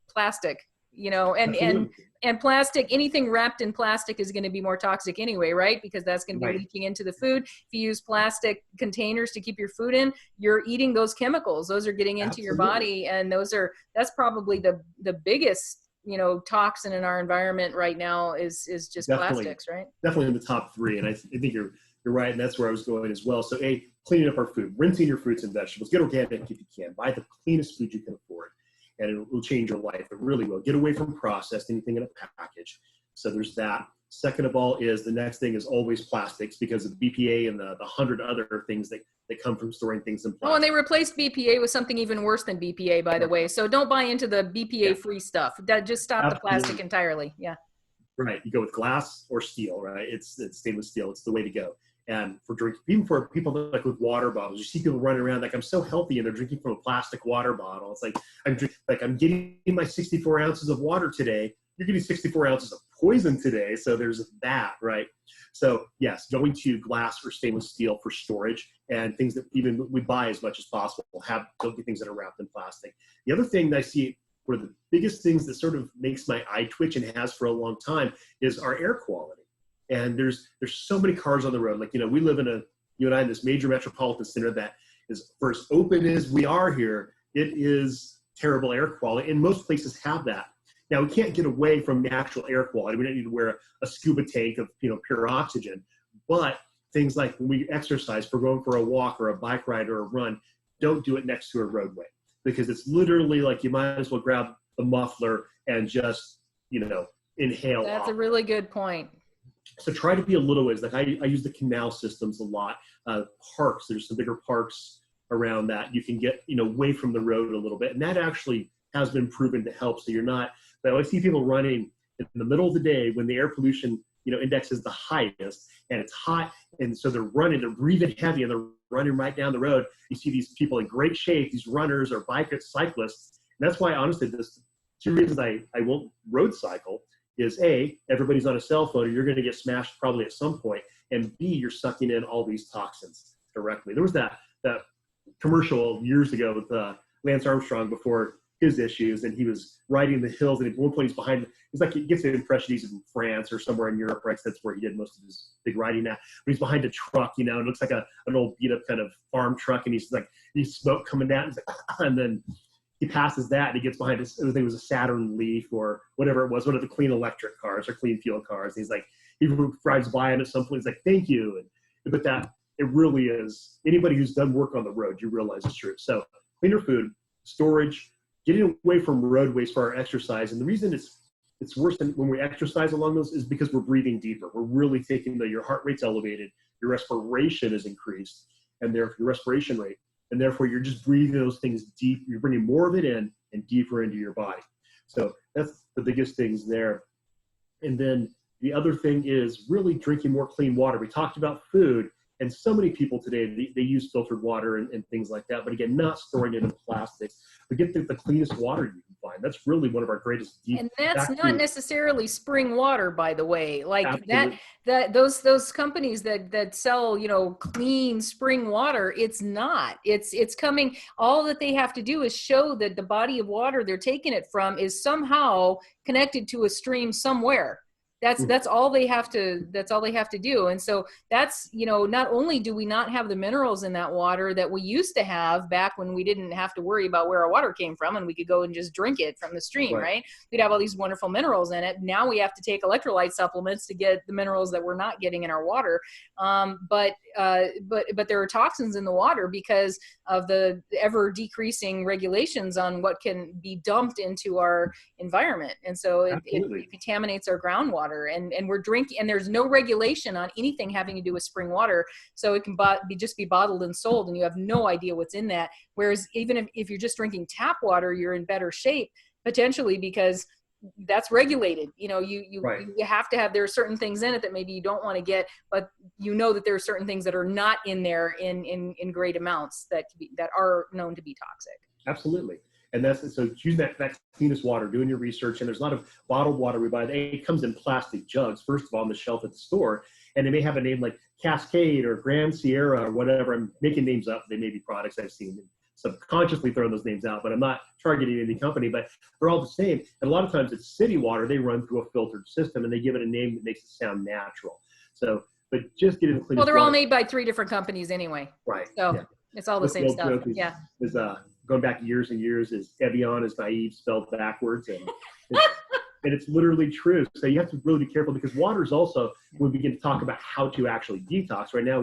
plastic. you know, and plastic, anything wrapped in plastic is going to be more toxic anyway, right? Because that's going to be leaching into the food. If you use plastic containers to keep your food in, you're eating those chemicals. Those are getting into your body, and that's probably the biggest, you know, toxin in our environment right now is just plastics, right? Definitely in the top three. And I think you're right. And that's where I was going as well. So cleaning up our food, rinsing your fruits and vegetables, get organic if you can, buy the cleanest food you can afford, and it will change your life. It really will. Get away from processed, anything in a package. So there's that. Second of all is the next thing is always plastics, because of BPA and the 100 other things that come from storing things in plastic. Oh, and they replaced BPA with something even worse than BPA, by the way. So don't buy into the BPA-free stuff. Just stop the plastic entirely. Yeah. Right. You go with glass or steel, right? It's stainless steel. It's the way to go. And for drinking, even for people like with water bottles, you see people running around like, I'm so healthy, and they're drinking from a plastic water bottle. It's like, I'm getting my 64 ounces of water today. You're getting 64 ounces of poison today. So there's that, right? So yes, going to glass or stainless steel for storage, and things that even we buy as much as possible. Don't get things that are wrapped in plastic. The other thing that I see, one of the biggest things that sort of makes my eye twitch and has for a long time, is our air quality. And there's so many cars on the road. Like, you know, we live you and I, in this major metropolitan center that is, for as open as we are here, it is terrible air quality. And most places have that. Now, we can't get away from natural air quality. We don't need to wear a scuba tank of, you know, pure oxygen. But things like when we exercise, if we're going for a walk or a bike ride or a run, don't do it next to a roadway, because it's literally like you might as well grab the muffler and just, you know, inhale. That's a really good point. So try to be a little ways. Like I use the canal systems a lot. Parks, there's some bigger parks around that you can get, you know, away from the road a little bit. And that actually has been proven to help. So you're not, but I see people running in the middle of the day when the air pollution, you know, index is the highest, and it's hot. And so they're breathing heavy, and they're running right down the road. You see these people in great shape, these runners or bikers, cyclists. And that's why, honestly, there's two reasons I won't road cycle is A, everybody's on a cell phone, and you're going to get smashed probably at some point. And B, you're sucking in all these toxins directly. There was that commercial years ago with Lance Armstrong before his issues, and he was riding the hills, and at one point he's like, he gets the impression he's in France or somewhere in Europe, right? That's where he did most of his big riding at. But he's behind a truck, you know, it looks like an old beat up kind of farm truck, and he's smoke coming down, he's like, and then he passes that, and he gets behind I think it was a Saturn Leaf or whatever it was, one of the clean electric cars or clean fuel cars. And he's like, he drives by, and at some point he's like, thank you. But that, it really is, anybody who's done work on the road, you realize it's true. So cleaner food, storage, getting away from roadways for our exercise. And the reason it's worse than when we exercise along those is because we're breathing deeper. We're really taking your heart rate's elevated, your respiration is increased, and therefore your respiration rate, and therefore you're just breathing those things deep. You're bringing more of it in and deeper into your body. So that's the biggest things there. And then the other thing is really drinking more clean water. We talked about food, and so many people today, they use filtered water and things like that. But again, not storing it in plastics. But get the cleanest water you can find. That's really one of our greatest deep. And that's not necessarily spring water, by the way. Like those companies that sell, you know, clean spring water, it's not. It's coming. All that they have to do is show that the body of water they're taking it from is somehow connected to a stream somewhere. That's all they have to do. And so that's, you know, not only do we not have the minerals in that water that we used to have back when we didn't have to worry about where our water came from and we could go and just drink it from the stream, right? We'd have all these wonderful minerals in it. Now we have to take electrolyte supplements to get the minerals that we're not getting in our water. But there are toxins in the water because of the ever decreasing regulations on what can be dumped into our environment. And so it contaminates our groundwater. And we're drinking, and there's no regulation on anything having to do with spring water. So it can just be bottled and sold, and you have no idea what's in that. Whereas even if you're just drinking tap water, you're in better shape potentially because that's regulated. You know, you have to have, there are certain things in it that maybe you don't want to get, but you know that there are certain things that are not in there in great amounts that are known to be toxic. Absolutely. And so choosing that cleanest water, doing your research. And there's a lot of bottled water we buy. It comes in plastic jugs, first of all, on the shelf at the store. And they may have a name like Cascade or Grand Sierra or whatever. I'm making names up. They may be products I've seen. subconsciously throwing those names out, but I'm not targeting any company, but they're all the same. And a lot of times it's city water. They run through a filtered system and they give it a name that makes it sound natural. So, but just get it clean. Well, they're all made by 3 different companies anyway. Right. So yeah. it's all the same stuff. Is going back years and years, is Evian is naive spelled backwards, and it's literally true. So you have to really be careful, because water is also, when we begin to talk about how to actually detox. Right now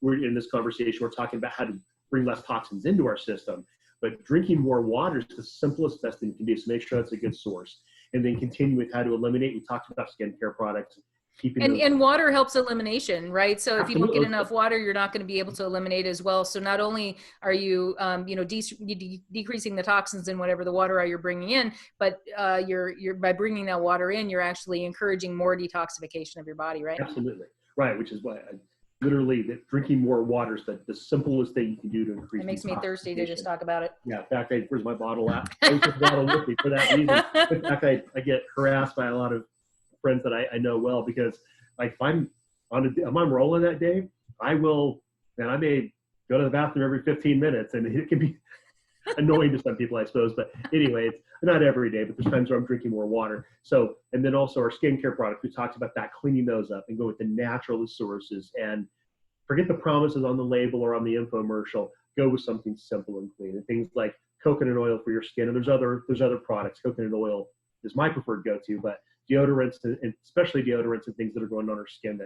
we're in this conversation, we're talking about how to bring less toxins into our system, but drinking more water is the simplest, best thing you can do. So make sure that's a good source, and then continue with how to eliminate. We talked about skincare products. And water helps elimination, right? So if you don't get Absolutely. enough water, you're not going to be able to eliminate as well. So not only are you, decreasing the toxins in whatever the water are you're bringing in, but you're by bringing that water in, you're actually encouraging more detoxification of your body, right? Absolutely. Right, which is why literally that drinking more water is the simplest thing you can do to increase. It makes me thirsty to just talk about it. Yeah, in fact, where's my bottle at? I was just bottle with me for that reason. In fact, I get harassed by a lot of friends that I know well, because like if I'm rolling that day, I may go to the bathroom every 15 minutes, and it can be annoying to some people, I suppose. But anyway, it's not every day, but there's times where I'm drinking more water. So, and then also our skincare products, we talked about that, cleaning those up and go with the natural sources, and forget the promises on the label or on the infomercial. Go with something simple and clean, and things like coconut oil for your skin. And there's other products. Coconut oil is my preferred go-to, but deodorants, and especially deodorants and things that are going on our skin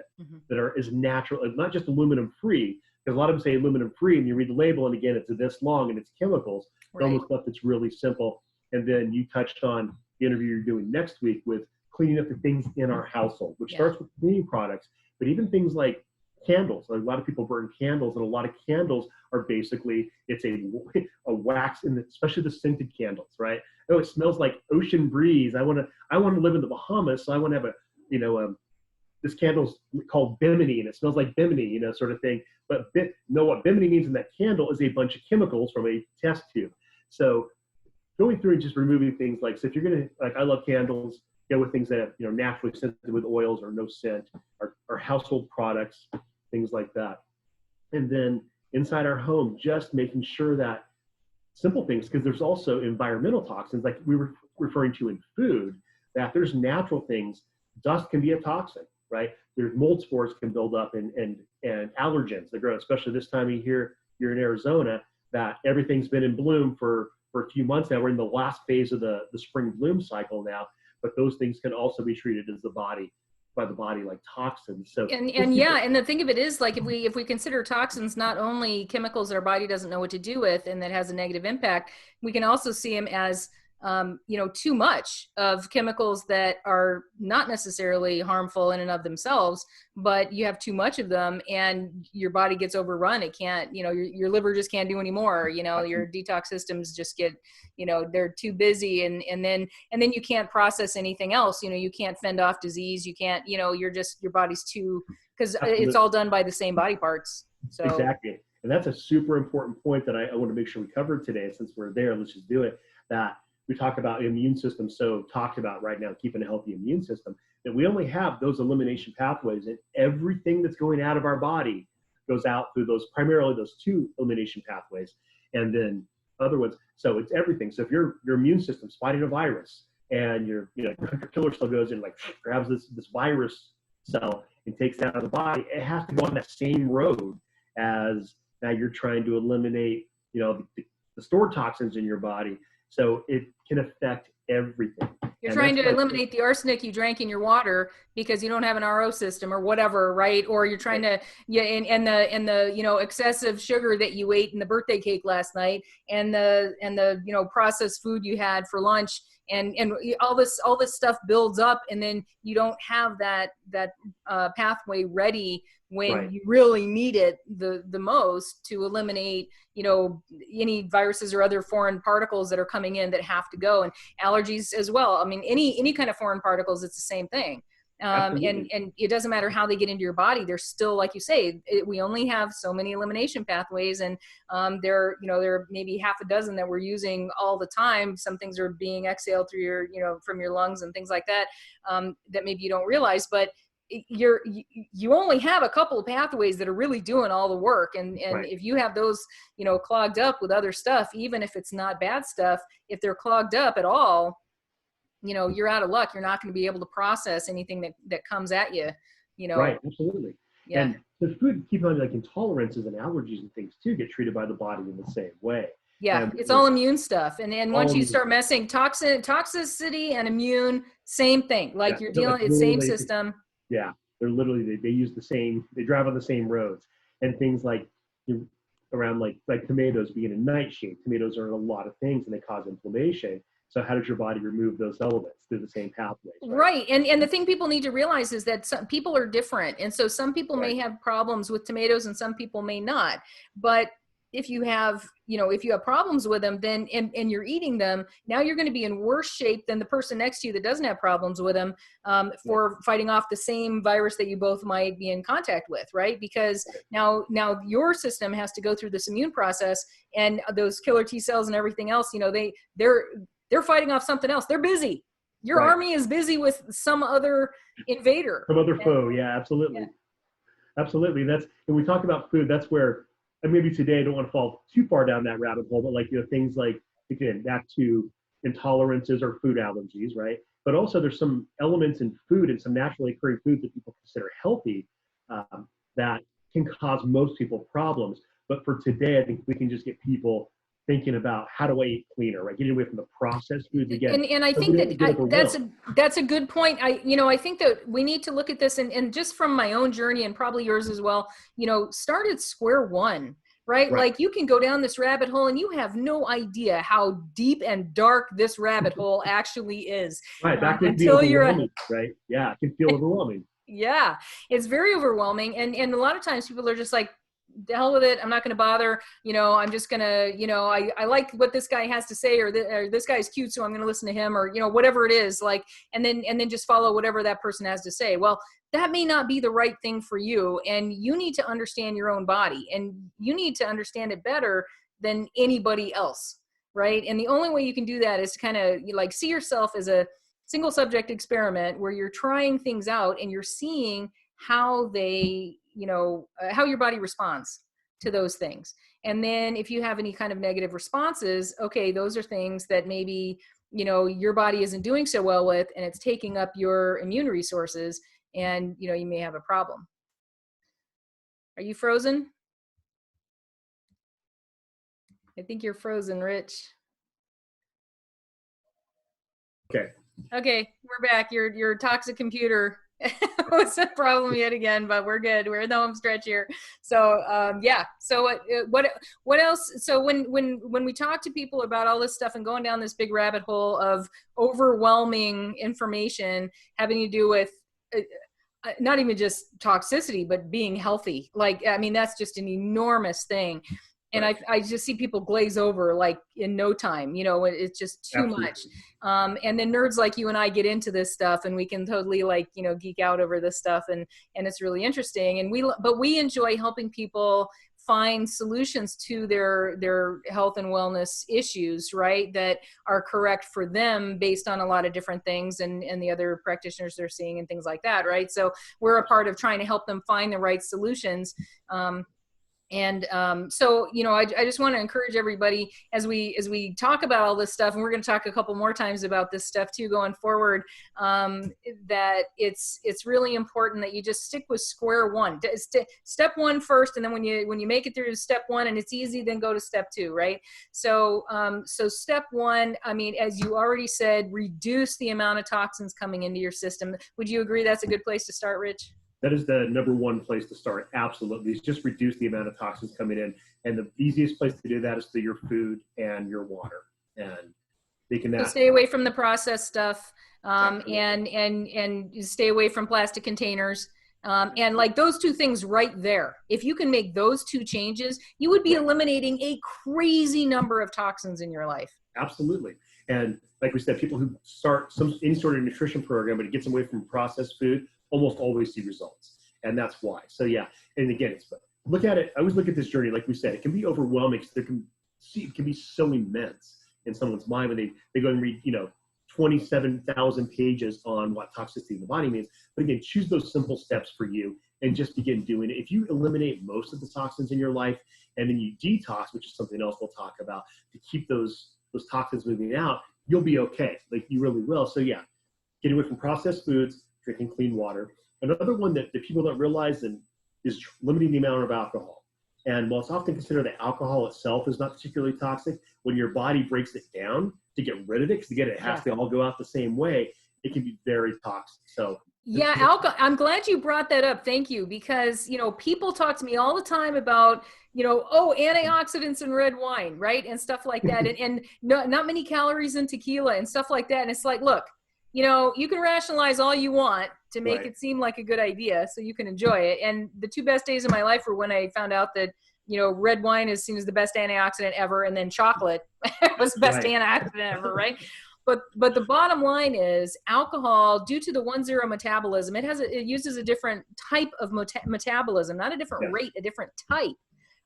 that are as natural, not just aluminum free, because a lot of them say aluminum free, and you read the label, and again, it's this long and it's chemicals. Right. Almost stuff that's really simple. And then you touched on the interview you're doing next week with cleaning up the things in our household, which starts with cleaning products, but even things like candles. Like a lot of people burn candles, and a lot of candles are basically, it's a wax, especially the scented candles, right? Oh, it smells like ocean breeze. I want to live in the Bahamas, so I want to have this candle's called Bimini, and it smells like Bimini, sort of thing. But what Bimini means in that candle is a bunch of chemicals from a test tube. So going through and just removing things like, so if you're gonna, like, I love candles, go with things that have, naturally scented with oils or no scent, or household products, things like that. And then inside our home, just making sure that simple things, because there's also environmental toxins, like we were referring to in food, that there's natural things. Dust can be a toxin, right? There's mold spores can build up, and allergens that grow, especially this time of year. You're in Arizona, that everything's been in bloom for a few months now. We're in the last phase of the spring bloom cycle now, but those things can also be treated by the body like toxins. So and the thing of it is, like, if we consider toxins not only chemicals that our body doesn't know what to do with and that has a negative impact, we can also see them as too much of chemicals that are not necessarily harmful in and of themselves, but you have too much of them and your body gets overrun. It can't, your liver just can't do anymore. Your detox systems just get, they're too busy, and then you can't process anything else. You can't fend off disease. You can't, your body's too, because it's all done by the same body parts. So exactly. And that's a super important point that I want to make sure we cover today. Since we're there, let's just do it. That we talk about immune system, so talked about right now, keeping a healthy immune system, that we only have those elimination pathways, and everything that's going out of our body goes out through primarily those 2 elimination pathways, and then other ones. So it's everything. So if your immune system's fighting a virus, and your killer cell goes in, like, grabs this virus cell and takes it out of the body, it has to go on that same road as now you're trying to eliminate, the stored toxins in your body. So it can affect everything. You're trying to eliminate the arsenic you drank in your water because you don't have an RO system or whatever, right? Or you're trying to, and the excessive sugar that you ate in the birthday cake last night, and the processed food you had for lunch, and all this stuff builds up, and then you don't have that pathway ready when you really need it the most to eliminate, any viruses or other foreign particles that are coming in that have to go, and allergies as well. I mean, any kind of foreign particles, it's the same thing. And it doesn't matter how they get into your body. They're still, like you say, we only have so many elimination pathways, and there are maybe half a dozen that we're using all the time. Some things are being exhaled through your, from your lungs and things like that, that maybe you don't realize. But you only have a couple of pathways that are really doing all the work. And Right. if you have those, clogged up with other stuff, even if it's not bad stuff, if they're clogged up at all, you're out of luck. You're not going to be able to process anything that comes at you, Right. Absolutely. Yeah. And the food, keep on like intolerances and allergies and things too get treated by the body in the same way. Yeah, And it's all immune stuff. And then once you immune start stuff. messing toxicity and immune, same thing. Like Yeah, you're so, dealing, like, it's same literally, system. yeah, they're literally they use the same. They drive on the same roads, and things like around like tomatoes being a nightshade. Tomatoes are in a lot of things, and they cause inflammation. So how does your body remove those elements through the same pathways? Right. And the thing people need to realize is that some people are different. And so some people may have problems with tomatoes and some people may not. But if you have problems with them, then and you're eating them, now you're going to be in worse shape than the person next to you that doesn't have problems with them, for fighting off the same virus that you both might be in contact with, right? Because now your system has to go through this immune process, and those killer T cells and everything else, they're fighting off something else. They're busy. Your army is busy with some other invader. Some other foe. Yeah, absolutely. Yeah. Absolutely. When we talk about food, that's where, and maybe today I don't want to fall too far down that rabbit hole, but like, things like, again, back to intolerances or food allergies, right? But also there's some elements in food and some naturally occurring foods that people consider healthy, that can cause most people problems. But for today, I think we can just get people thinking about how do I eat cleaner, right? Getting away from the processed foods again. And I think that's a good point. I think that we need to look at this and just from my own journey and probably yours as well, start at square one, right? Like you can go down this rabbit hole and you have no idea how deep and dark this rabbit hole actually is. Right. That can feel overwhelming, right? Yeah. It can feel overwhelming. Yeah. It's very overwhelming. And a lot of times people are just like, the hell with it. I'm not going to bother. I'm just going to, I like what this guy has to say, or this guy is cute, so I'm going to listen to him, or, whatever it is, like, and then just follow whatever that person has to say. Well, that may not be the right thing for you. And you need to understand your own body, and you need to understand it better than anybody else. Right. And the only way you can do that is to kind of like see yourself as a single subject experiment where you're trying things out and you're seeing how they, how your body responds to those things. And then if you have any kind of negative responses, okay, those are things that maybe, your body isn't doing so well with, and it's taking up your immune resources, and, you may have a problem. Are you frozen? I think you're frozen, Rich. Okay, we're back. Your toxic computer was a problem yet again, but we're good. We're in the home stretch here. So yeah. So what else? So when we talk to people about all this stuff and going down this big rabbit hole of overwhelming information having to do with not even just toxicity, but being healthy. Like, I mean, that's just an enormous thing. And I just see people glaze over like in no time, it's just too much. And then nerds like you and I get into this stuff, and we can totally like, geek out over this stuff, and it's really interesting. And we enjoy helping people find solutions to their health and wellness issues, right? That are correct for them based on a lot of different things and the other practitioners they're seeing and things like that, right? So we're a part of trying to help them find the right solutions. And so, I just want to encourage everybody as we talk about all this stuff, and we're going to talk a couple more times about this stuff too going forward, that it's really important that you just stick with square one. Step one first, and then when you make it through step one and it's easy, then go to step two, right? So step one, I mean, as you already said, reduce the amount of toxins coming into your system. Would you agree that's a good place to start, Rich? That is the number one place to start. Absolutely. It's just reduce the amount of toxins coming in. And the easiest place to do that is through your food and your water. And they can so stay away from the processed stuff, and stay away from plastic containers. And like those two things right there, if you can make those two changes, you would be eliminating a crazy number of toxins in your life. Absolutely. And like we said, people who start any sort of nutrition program, but it gets them away from processed food, almost always see results. And that's why. So yeah. And again, look at it. I always look at this journey. Like we said, it can be overwhelming. It can be so immense in someone's mind when they go and read, 27,000 pages on what toxicity in the body means. But again, choose those simple steps for you and just begin doing it. If you eliminate most of the toxins in your life and then you detox, which is something else we'll talk about, to keep those toxins moving out, you'll be okay. Like, you really will. So yeah, get away from processed foods, drinking clean water. Another one that people don't realize is limiting the amount of alcohol. And while it's often considered that alcohol itself is not particularly toxic, when your body breaks it down to get rid of it, because again, it has to all go out the same way, it can be very toxic. So yeah, alcohol. I'm glad you brought that up. Thank you. Because, people talk to me all the time about, oh, antioxidants in red wine, right? And stuff like that. and not many calories in tequila and stuff like that. And it's like, look, you can rationalize all you want to make it seem like a good idea so you can enjoy it. And the two best days of my life were when I found out that, red wine is seen as the best antioxidant ever. And then chocolate was the best antioxidant ever, right? But the bottom line is alcohol, due to the 1,0 metabolism, it uses a different type of metabolism, not a different rate, a different type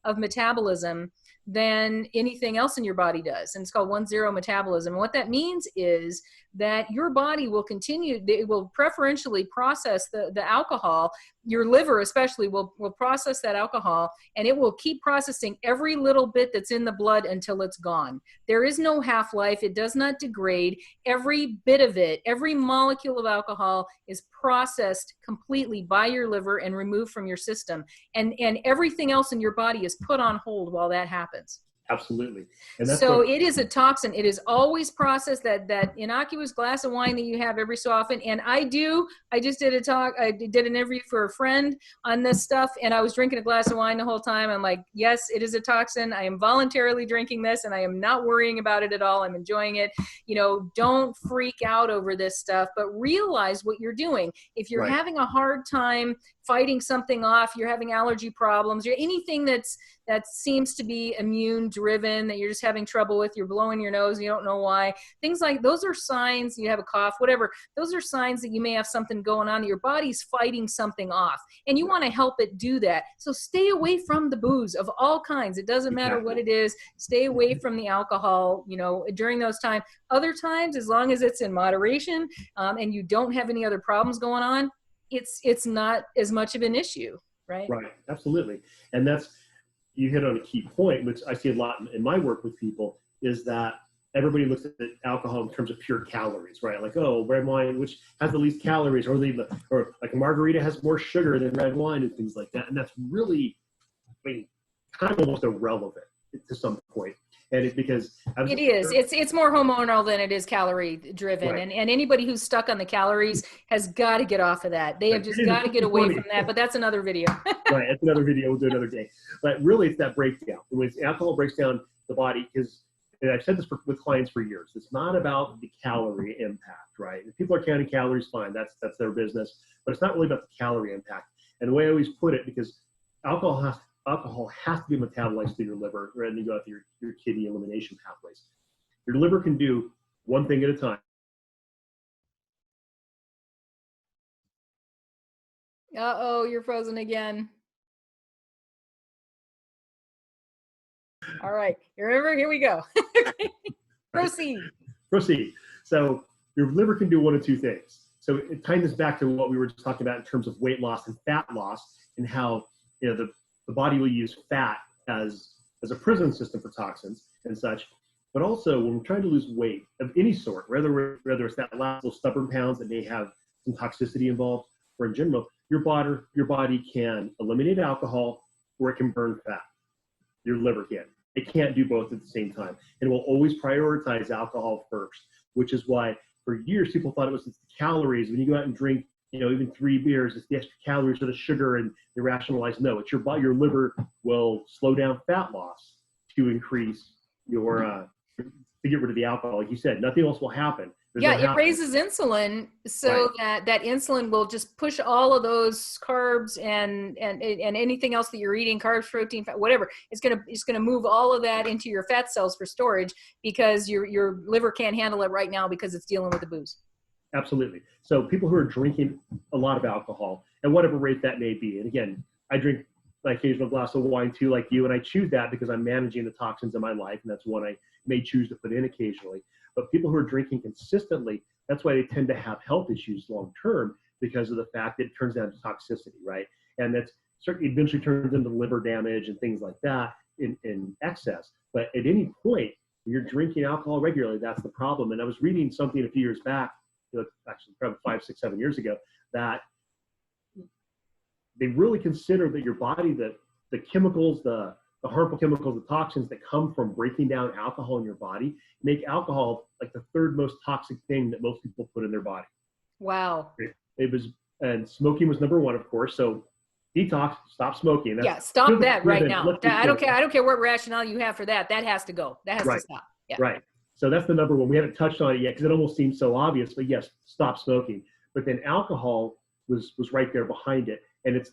of metabolism than anything else in your body does. And it's called 1,0 metabolism. And what that means is that your body will it will preferentially process the alcohol. Your liver especially will process that alcohol, and it will keep processing every little bit that's in the blood until it's gone. There is no half-life. It does not degrade. Every bit of it, every molecule of alcohol is processed completely by your liver and removed from your system. And everything else in your body is put on hold while that happens. Absolutely. And that's so it is a toxin. It is always processed, that innocuous glass of wine that you have every so often. And I just did I did an interview for a friend on this stuff, and I was drinking a glass of wine the whole time. I'm like, yes, it is a toxin. I am voluntarily drinking this, and I am not worrying about it at all. I'm enjoying it. Don't freak out over this stuff, but realize what you're doing. If you're having a hard time fighting something off, you're having allergy problems, or anything that seems to be immune driven, that you're just having trouble with, you're blowing your nose, you don't know why, things like those are signs. You have a cough, whatever, those are signs that you may have something going on, that your body's fighting something off, and you want to help it do that. So stay away from the booze of all kinds. It doesn't matter what it is. Stay away from the alcohol, during those times. Other times, as long as it's in moderation, and you don't have any other problems going on, it's not as much of an issue, right? Right, absolutely. And you hit on a key point, which I see a lot in my work with people, is that everybody looks at alcohol in terms of pure calories, right? Like, oh, red wine, which has the least calories, or like a margarita has more sugar than red wine, and things like that. And that's really, kind of almost irrelevant to some point. And it's because it is. It's more hormonal than it is calorie driven. Right. And anybody who's stuck on the calories has got to get off of that. They have just got to get away from that. But that's another video. Right. That's another video. We'll do another day. But really, it's that breakdown. When alcohol breaks down the body, and I've said this with clients for years, it's not about the calorie impact, right? If people are counting calories, fine. That's their business. But it's not really about the calorie impact. And the way I always put it, because alcohol has to be metabolized through your liver, and you go through your kidney elimination pathways. Your liver can do one thing at a time. Uh-oh, you're frozen again. All right, you remember? Here we go. Proceed. So your liver can do one of two things. So it ties this back to what we were just talking about in terms of weight loss and fat loss, and how the body will use fat as a prison system for toxins and such. But also, when we're trying to lose weight of any sort, whether it's that last little stubborn pounds that may have some toxicity involved, or in general, your body can eliminate alcohol, or it can burn fat. Your liver can. It can't do both at the same time. And it will always prioritize alcohol first, which is why for years people thought it was the calories. When you go out and drink, even 3 beers, it's the extra calories or the sugar, and they rationalize, no, it's your liver will slow down fat loss to increase to get rid of the alcohol. Like you said, nothing else will happen. It raises insulin, so that insulin will just push all of those carbs and anything else that you're eating, carbs, protein, fat, whatever. It's gonna move all of that into your fat cells for storage, because your liver can't handle it right now because it's dealing with the booze. Absolutely. So people who are drinking a lot of alcohol, at whatever rate that may be, and again, I drink my occasional glass of wine too, like you, and I choose that because I'm managing the toxins in my life, and that's one I may choose to put in occasionally. But people who are drinking consistently, that's why they tend to have health issues long term, because of the fact that it turns down to toxicity, right? And that's certainly eventually turns into liver damage and things like that in excess. But at any point, when you're drinking alcohol regularly, that's the problem. And I was reading something a few years back, actually probably 5, 6, 7 years ago, that they really consider that your body, the chemicals, the harmful chemicals, the toxins that come from breaking down alcohol in your body, make alcohol like the third most toxic thing that most people put in their body. Wow. It was, and smoking was number one, of course. So detox, stop smoking. Yeah, stop that right now. I don't care what rationale you have for that. That has to go. That has to stop. Yeah. Right. So that's the number one. We haven't touched on it yet because it almost seems so obvious, but yes, stop smoking. But then alcohol was right there behind it. And it's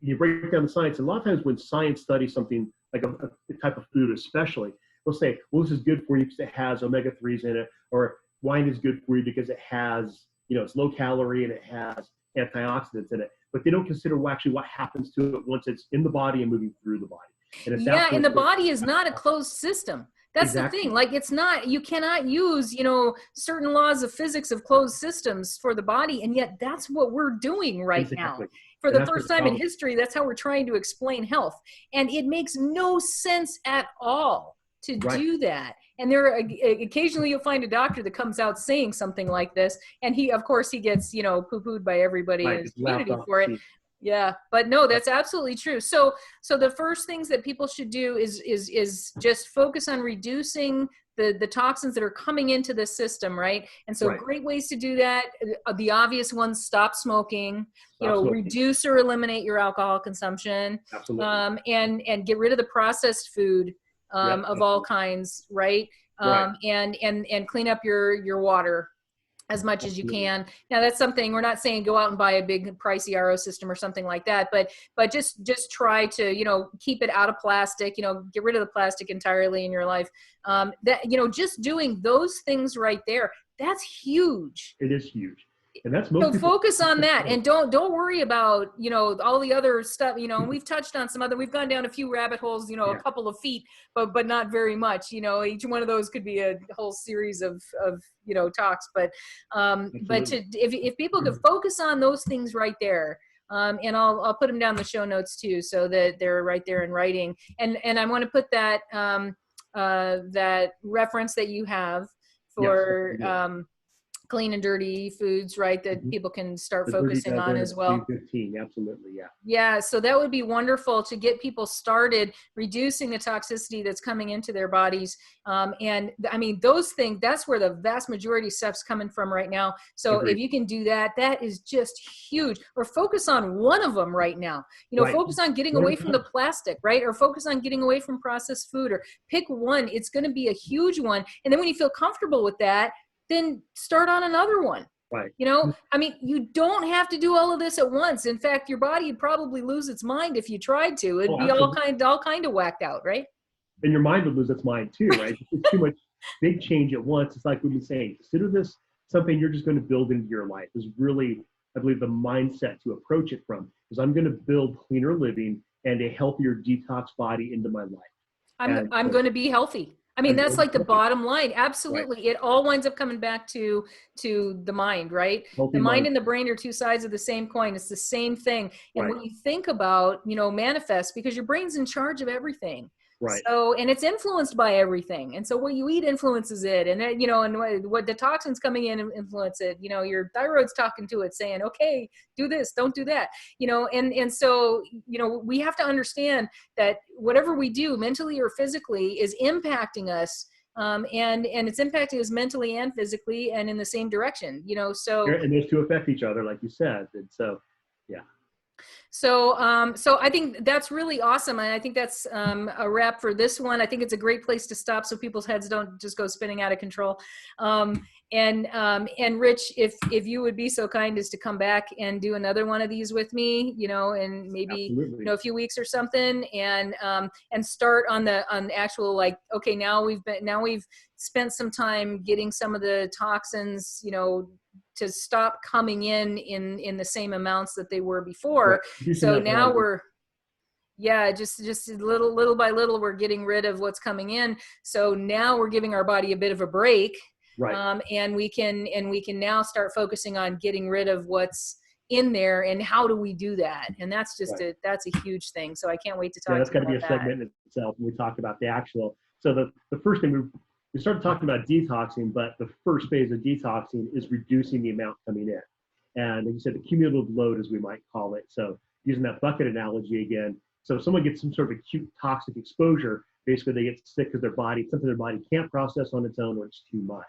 you break down the science. And a lot of times when science studies something like a type of food, especially, they'll say, well, this is good for you because it has omega-3s in it, or wine is good for you because it has, it's low calorie and it has antioxidants in it. But they don't consider actually what happens to it once it's in the body and moving through the body. And the body is not a closed system. That's exactly the thing. Like, it's not, you cannot use, certain laws of physics of closed systems for the body. And yet that's what we're doing right now. For the first time in history, that's how we're trying to explain health. And it makes no sense at all to do that. And occasionally you'll find a doctor that comes out saying something like this. And he gets, poo-pooed by everybody in his community for it. Yeah, but no, that's absolutely true. So the first things that people should do is just focus on reducing the toxins that are coming into the system, right? And so great ways to do that. The obvious ones: stop smoking, reduce or eliminate your alcohol consumption, and get rid of the processed food of all kinds, right? And clean up your water as much as you can. Now, that's something we're not saying go out and buy a big pricey RO system or something like that, but just try to, keep it out of plastic, get rid of the plastic entirely in your life. Just doing those things right there, that's huge. It is huge. And that's so focus on that, and don't worry about, all the other stuff, and we've touched on we've gone down a few rabbit holes, a couple of feet, but not very much, each one of those could be a whole series of talks, but if people could focus on those things right there, and I'll put them down in the show notes too, so that they're right there in writing, and I want to put that, that reference that you have for, clean and dirty foods, right, that people can start focusing on as well. 15, absolutely, yeah. Yeah, so that would be wonderful to get people started reducing the toxicity that's coming into their bodies. And I mean, those things, that's where the vast majority of stuff's coming from right now. So if you can do that, that is just huge. Or focus on one of them right now. Focus on getting away from the plastic, right? Or focus on getting away from processed food, or pick one. It's going to be a huge one. And then when you feel comfortable with that, then start on another one. Right. I mean, you don't have to do all of this at once. In fact, your body would probably lose its mind if you tried to. It'd be all kind of whacked out, right? And your mind would lose its mind too, right? It's too much big change at once. It's like we've been saying, consider this something you're just going to build into your life. Is really, I believe, the mindset to approach it from. Is I'm going to build cleaner living and a healthier detox body into my life. I'm going to be healthy. I mean, that's like the bottom line. Absolutely. Right. It all winds up coming back to the mind, right? The mind and the brain are two sides of the same coin. It's the same thing. And when you think about, manifest, because your brain's in charge of everything. Right. So, and it's influenced by everything. And so what you eat influences it. And, and what the toxins coming in influence it. Your thyroid's talking to it saying, okay, do this, don't do that. And so, we have to understand that whatever we do mentally or physically is impacting us. And it's impacting us mentally and physically and in the same direction, so. And those two affect each other, like you said. And so, yeah. So I think that's really awesome. And I think that's a wrap for this one. I think it's a great place to stop so people's heads don't just go spinning out of control. And Rich, if you would be so kind as to come back and do another one of these with me, in maybe, a few weeks or something, and start on the actual, like, okay, now we've spent some time getting some of the toxins, to stop coming in the same amounts that they were before. So now Yeah, just little by little, we're getting rid of what's coming in. So now we're giving our body a bit of a break, Right. and we can now start focusing on getting rid of what's in there. And how do we do that? And that's just Right. that's a huge thing. So I can't wait to Yeah, talk that's to you got to be about a that. segment in itself when we talk about the actual. So the first thing we started talking about detoxing, but the first phase of detoxing is reducing the amount coming in. And like you said, the cumulative load, as we might call it. So using that bucket analogy again, so if someone gets some sort of acute toxic exposure, basically they get sick because something their body can't process on its own, or it's too much.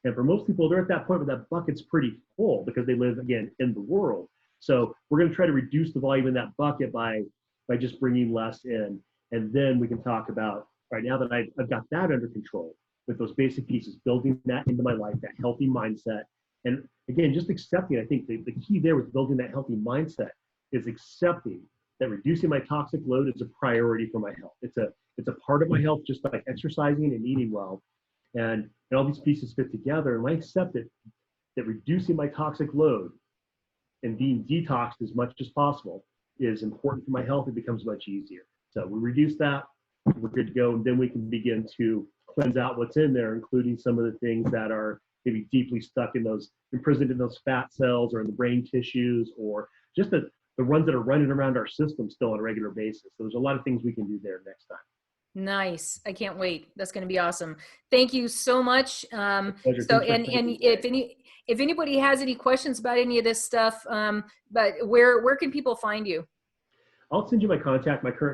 And for most people, they're at that point where that bucket's pretty full because they live, again, in the world. So we're going to try to reduce the volume in that bucket by just bringing less in. And then we can talk about, right now that I've got that under control with those basic pieces, building that into my life, that healthy mindset. And again, just accepting, I think the key there with building that healthy mindset is accepting that reducing my toxic load is a priority for my health. It's a part of my health, just like exercising and eating well. And all these pieces fit together. And I accept it, that reducing my toxic load and being detoxed as much as possible is important for my health. It becomes much easier. So we reduce that, we're good to go. And then we can begin to cleanse out what's in there, including some of the things that are maybe deeply stuck in those, imprisoned in those fat cells or in the brain tissues, or just the ones that are running around our system still on a regular basis. So there's a lot of things we can do there next time. Nice. I can't wait. That's going to be awesome. Thank you so much. Pleasure. So, and if anybody has any questions about any of this stuff, but where can people find you? I'll send you my current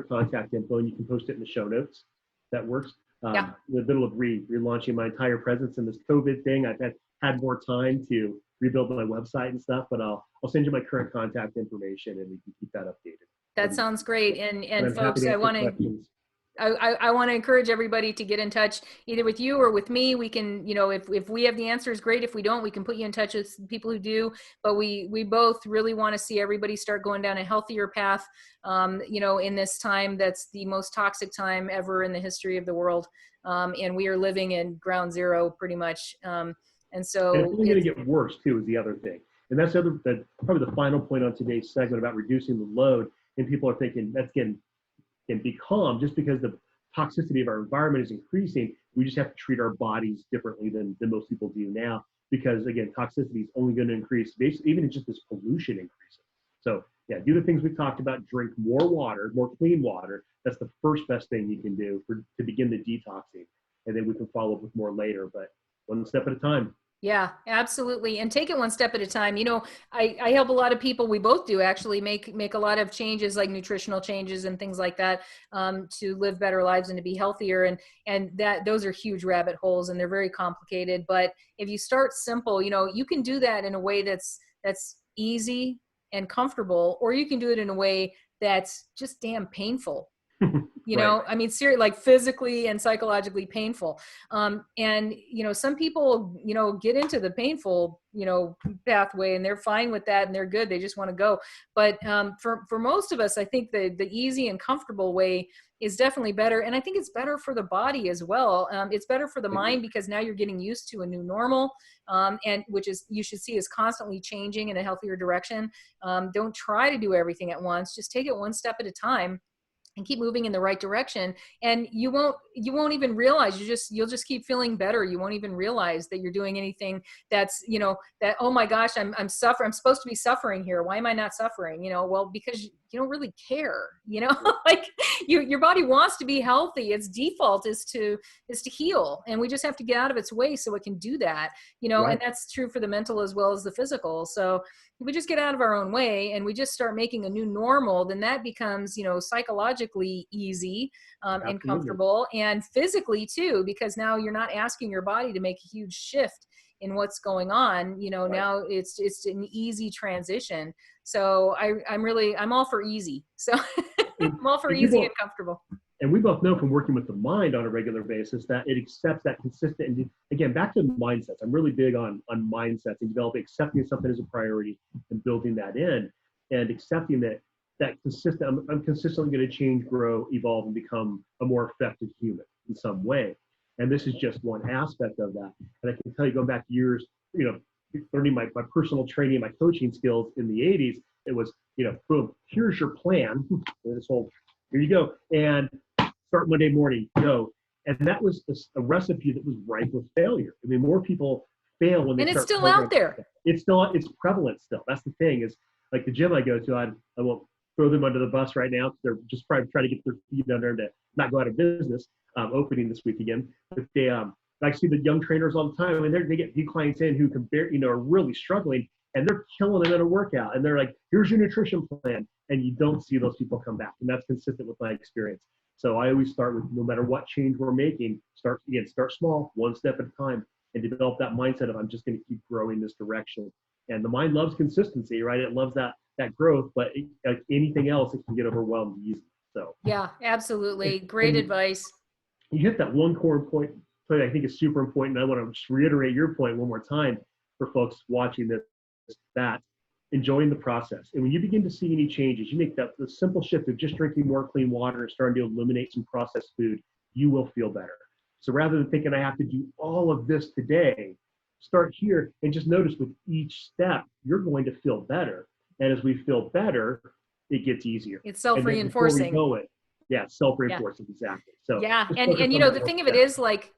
contact info, and you can post it in the show notes. That works. Yeah. In the middle of relaunching my entire presence in this COVID thing, I've had more time to rebuild my website and stuff, but I'll send you my current contact information, and we can keep that updated. That sounds great. And folks, I want to I want to encourage everybody to get in touch either with you or with me. We can, if we have the answers, great. If we don't, we can put you in touch with people who do. But we both really want to see everybody start going down a healthier path, in this time that's the most toxic time ever in the history of the world. And we are living in ground zero pretty much. And so it's only going to get worse too, is the other thing. And that's probably the final point on today's segment about reducing the load. And people are thinking that's getting and be calm, just because the toxicity of our environment is increasing. We just have to treat our bodies differently than most people do now, because again, toxicity is only going to increase, basically, even just this pollution increasing. So yeah, do the things we talked about, drink more water, more clean water. That's the first best thing you can do to begin the detoxing. And then we can follow up with more later, but one step at a time. Yeah, absolutely. And take it one step at a time. I help a lot of people. We both do actually make a lot of changes, like nutritional changes and things like that, to live better lives and to be healthier. And those are huge rabbit holes, and they're very complicated. But if you start simple, you can do that in a way that's easy and comfortable, or you can do it in a way that's just damn painful. Right. I mean, seriously, like physically and psychologically painful. And, some people, get into the painful, pathway, and they're fine with that and they're good. They just want to go. But for most of us, I think the easy and comfortable way is definitely better. And I think it's better for the body as well. It's better for the mind, because now you're getting used to a new normal, and which is, you should see, is constantly changing in a healthier direction. Don't try to do everything at once. Just take it one step at a time and keep moving in the right direction. And you won't even realize, you'll just keep feeling better. You won't even realize that you're doing anything that's, that, oh my gosh, I'm suffering. I'm supposed to be suffering here. Why am I not suffering? Well, because you don't really care, like your body wants to be healthy. Its default is to heal. And we just have to get out of its way so it can do that, Right. And that's true for the mental as well as the physical. So if we just get out of our own way and we just start making a new normal, then that becomes, psychologically easy, and comfortable, and physically too, because now you're not asking your body to make a huge shift in what's going on. Right. Now it's an easy transition. So I'm all for easy. So I'm all for easy and comfortable. And we both know from working with the mind on a regular basis that it accepts that consistent, and again, back to mindsets. I'm really big on mindsets and developing, accepting something as a priority and building that in, and accepting that consistent, I'm consistently going to change, grow, evolve, and become a more effective human in some way. And this is just one aspect of that. And I can tell you, going back years, learning my personal training, my coaching skills in the 80s, it was, boom, here's your plan. This whole Here you go. And start Monday morning, go. And that was a recipe that was ripe with failure. I mean, more people fail when they And it's start still out there. It's prevalent still. That's the thing is, like the gym I go to, I won't throw them under the bus right now. They're just probably trying to get their feet under them to not go out of business, opening this week again. But they, I see the young trainers all the time, and they get new clients in who are really struggling, and they're killing it in a workout. And they're like, here's your nutrition plan. And you don't see those people come back. And that's consistent with my experience. So I always start with, no matter what change we're making, start small, one step at a time, and develop that mindset of, I'm just going to keep growing this direction. And the mind loves consistency, right? It loves that growth, but like anything else, it can get overwhelmed easy. So yeah, absolutely. Great advice. You hit that one core point that I think is super important. And I want to just reiterate your point one more time for folks watching this, that enjoying the process. And when you begin to see any changes, you make the simple shift of just drinking more clean water and starting to eliminate some processed food, you will feel better. So rather than thinking I have to do all of this today, start here and just notice with each step, you're going to feel better. And as we feel better, it gets easier. It's self-reinforcing. Yeah, self-reinforcing, exactly. So yeah, and the thing of it is, like,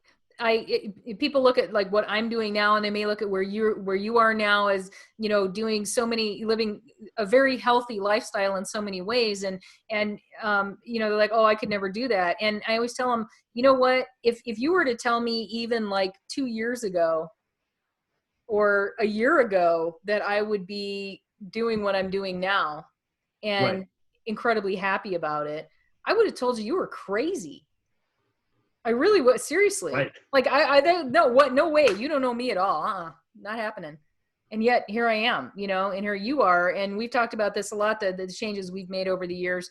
people look at like what I'm doing now, and they may look at where you are now as, doing living a very healthy lifestyle in so many ways. And they're like, oh, I could never do that. And I always tell them, you know what, if you were to tell me even like 2 years ago or a year ago that I would be doing what I'm doing now and right. incredibly happy about it, I would have told you were crazy. I really was, seriously. Right. Like I don't know what, no way. You don't know me at all. Not happening. And yet here I am, and here you are. And we've talked about this a lot, the changes we've made over the years.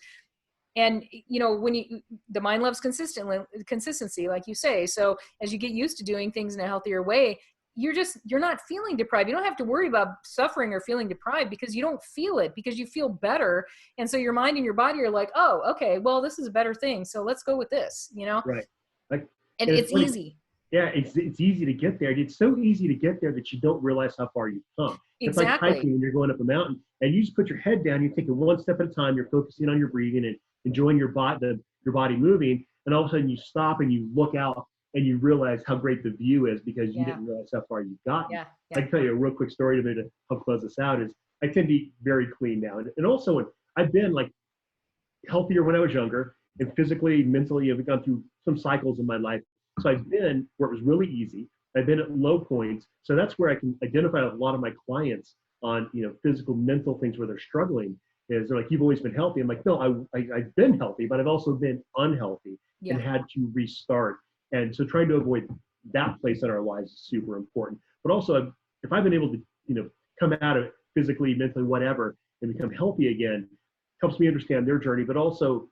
And, when the mind loves consistency, like you say. So as you get used to doing things in a healthier way, you're not feeling deprived. You don't have to worry about suffering or feeling deprived because you don't feel it, because you feel better. And so your mind and your body are like, oh, okay, well, this is a better thing. So let's go with this, Right. And it's easy. Yeah, it's easy to get there. It's so easy to get there that you don't realize how far you've come. It's like hiking when you're going up a mountain, and you just put your head down. You're taking one step at a time. You're focusing on your breathing and enjoying your body moving. And all of a sudden, you stop and you look out and you realize how great the view is because you didn't realize how far you've gotten. Yeah. I can tell you a real quick story to help close this out. Is I tend to eat very clean now, and also I've been like healthier when I was younger, and physically, mentally, I've gone through some cycles in my life. So I've been where it was really easy. I've been at low points. So that's where I can identify a lot of my clients on, physical, mental things where they're struggling. Is they're like, you've always been healthy. I'm like, no, I've been healthy, but I've also been unhealthy and had to restart. And so trying to avoid that place in our lives is super important. But also, if I've been able to, come out of it physically, mentally, whatever, and become healthy again, helps me understand their journey, but also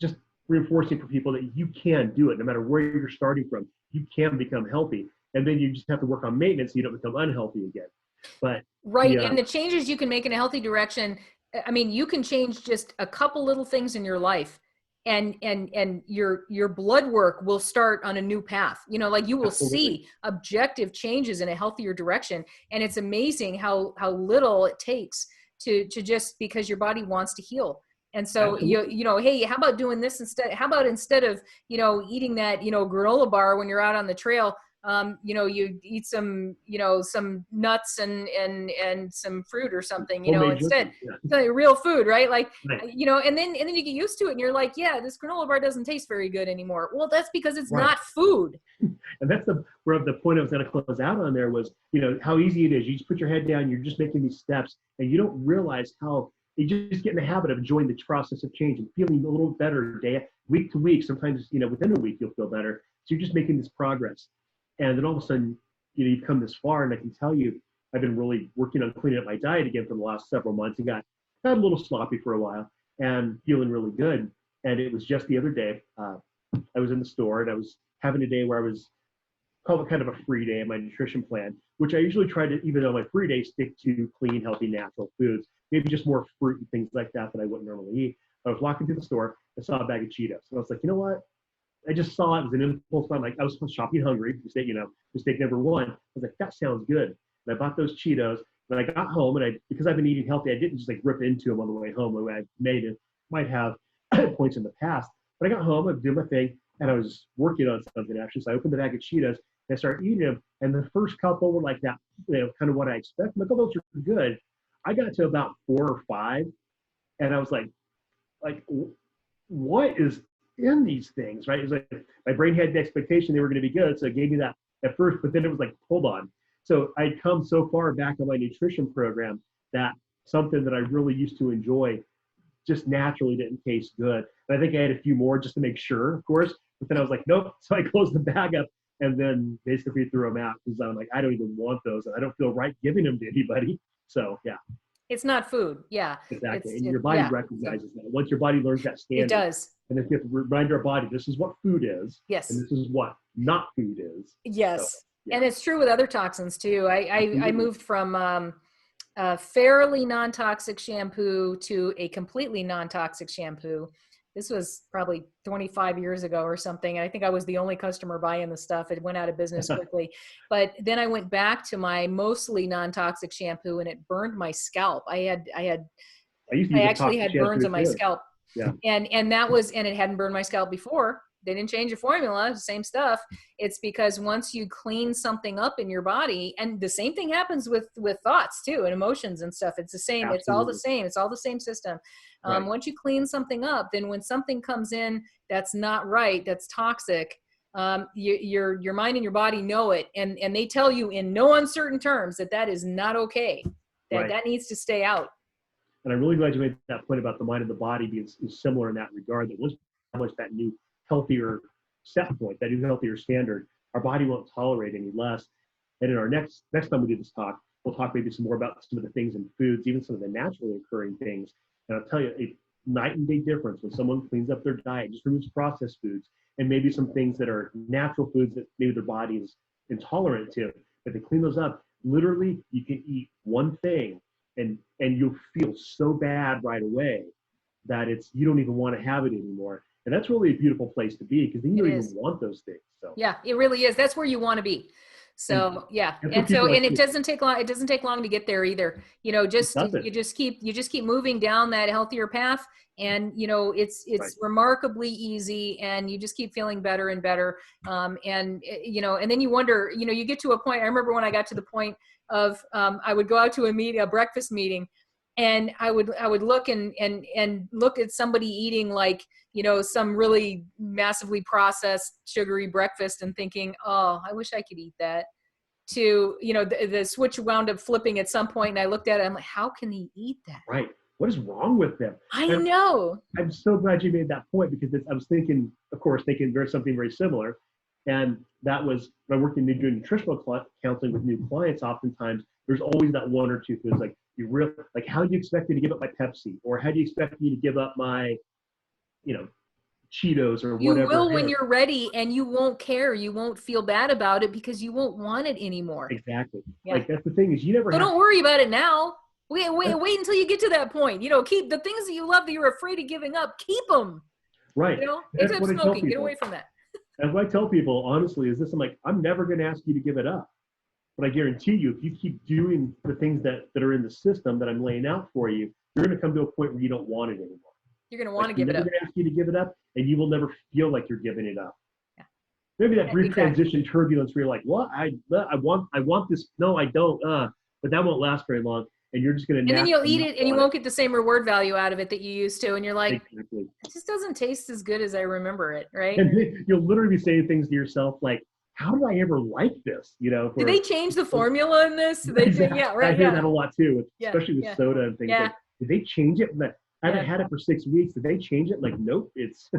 just reinforcing for people that you can do it no matter where you're starting from. You can become healthy, and then you just have to work on maintenance so you don't become unhealthy again. But right. And the changes you can make in a healthy direction, I mean, you can change just a couple little things in your life, and your blood work will start on a new path. Like you will see objective changes in a healthier direction. And it's amazing how little it takes to just because your body wants to heal. And so, hey, how about doing this instead? How about instead of, eating that, granola bar when you're out on the trail, you eat some, some nuts and some fruit or something, instead. Real food, right? Like, right. And then you get used to it and you're like, yeah, this granola bar doesn't taste very good anymore. Well, that's because it's not food. And that's where the point I was going to close out on there was, how easy it is. You just put your head down, you're just making these steps, and you don't realize how you just get in the habit of enjoying the process of change and feeling a little better week to week. Sometimes, within a week, you'll feel better. So you're just making this progress. And then all of a sudden, you've come this far. And I can tell you, I've been really working on cleaning up my diet again for the last several months and got a little sloppy for a while and feeling really good. And it was just the other day, I was in the store and I was having a day where I was call it kind of a free day in my nutrition plan, which I usually try to, even on my free day, stick to clean, healthy, natural foods, maybe just more fruit and things like that I wouldn't normally eat. I was walking through the store, I saw a bag of Cheetos. And I was like, you know what? I just saw it. It was an impulse. I'm like, I was shopping hungry. Mistake number one. I was like, that sounds good. And I bought those Cheetos. And I got home, and because I've been eating healthy, I didn't just like rip into them on the way home the way I might have points in the past. But I got home, I did my thing, and I was working on something actually. So I opened the bag of Cheetos and I started eating them. And the first couple were like that, kind of what I expect. I'm like, oh, those are good. I got to about 4 or 5, and I was like, what is in these things, right? It was like my brain had the expectation they were going to be good, so it gave me that at first. But then it was like, hold on. So I'd come so far back on my nutrition program that something that I really used to enjoy just naturally didn't taste good. And I think I had a few more just to make sure, of course. But then I was like, nope. So I closed the bag up and then basically threw them out because I'm like, I don't even want those, and I don't feel right giving them to anybody. So yeah. It's not food. Yeah. Exactly. And your body recognizes that. Once your body learns that standard. It does. And then you have to remind our body, this is what food is. Yes. And this is what not food is. Yes. So, yeah. And it's true with other toxins too. I moved from a fairly non-toxic shampoo to a completely non-toxic shampoo. This was probably 25 years ago or something. And I think I was the only customer buying the stuff. It went out of business quickly. But then I went back to my mostly non-toxic shampoo, and it burned my scalp. I actually had burns on my scalp. Yeah. And it hadn't burned my scalp before. They didn't change the formula, the same stuff. It's because once you clean something up in your body, and the same thing happens with thoughts too, and emotions and stuff. It's the same. Absolutely. It's all the same. It's all the same system. Right. Once you clean something up, then when something comes in that's not right, that's toxic, your mind and your body know it, and they tell you in no uncertain terms that is not okay. That needs to stay out. And I'm really glad you made that point about the mind and the body being similar in that regard. That once we establish that new healthier set point, that new healthier standard, our body won't tolerate any less. And in our next time we do this talk, we'll talk maybe some more about some of the things in foods, even some of the naturally occurring things. And I'll tell you, a night and day difference when someone cleans up their diet, just removes processed foods, and maybe some things that are natural foods that maybe their body is intolerant to. But they clean those up, literally you can eat one thing and you'll feel so bad right away that you don't even want to have it anymore. And that's really a beautiful place to be, because then you don't even want those things. So yeah, it really is. That's where you want to be. So yeah, and it doesn't take long. It doesn't take long to get there either. You just keep moving down that healthier path, and it's remarkably easy, and you just keep feeling better and better. And then you wonder, you get to a point. I remember when I got to the point of I would go out to a breakfast meeting, and I would look and look at somebody eating some really massively processed sugary breakfast and thinking, oh, I wish I could eat that. To, the switch wound up flipping at some point, and I looked at it, I'm like, how can he eat that? Right. What is wrong with them? I know. I'm so glad you made that point, because I was thinking, of course, there's something very similar. And that was when I worked in doing nutritional counseling with new clients. Oftentimes, there's always that one or two foods, how do you expect me to give up my Pepsi, or how do you expect me to give up my, Cheetos or whatever. You will when you're ready, and you won't care. You won't feel bad about it because you won't want it anymore. Exactly. Yeah. That's the thing, is you never. So don't worry about it now. Wait until you get to that point. Keep the things that you love that you're afraid of giving up. Keep them. Right. Except smoking. Get away from that. And what I tell people, honestly, is this: I'm never going to ask you to give it up, but I guarantee you, if you keep doing the things that are in the system that I'm laying out for you, you're going to come to a point where you don't want it anymore. You're going to want to give it up. I'm never going to ask you to give it up, and you will never feel like you're giving it up. Yeah. Maybe that brief transition turbulence where you're like, what? I want this. No, I don't. But that won't last very long. And you're just going to. And then you'll eat it, and you won't get the same reward value out of it that you used to. And you're like, exactly. It just doesn't taste as good as I remember it, right? And then you'll literally be saying things to yourself like, how did I ever like this? Did they change the formula in this? Exactly. Yeah, right. I hear that a lot too, especially with soda and things. Yeah. Did they change it? I haven't had it for 6 weeks. Did they change it? Nope. It's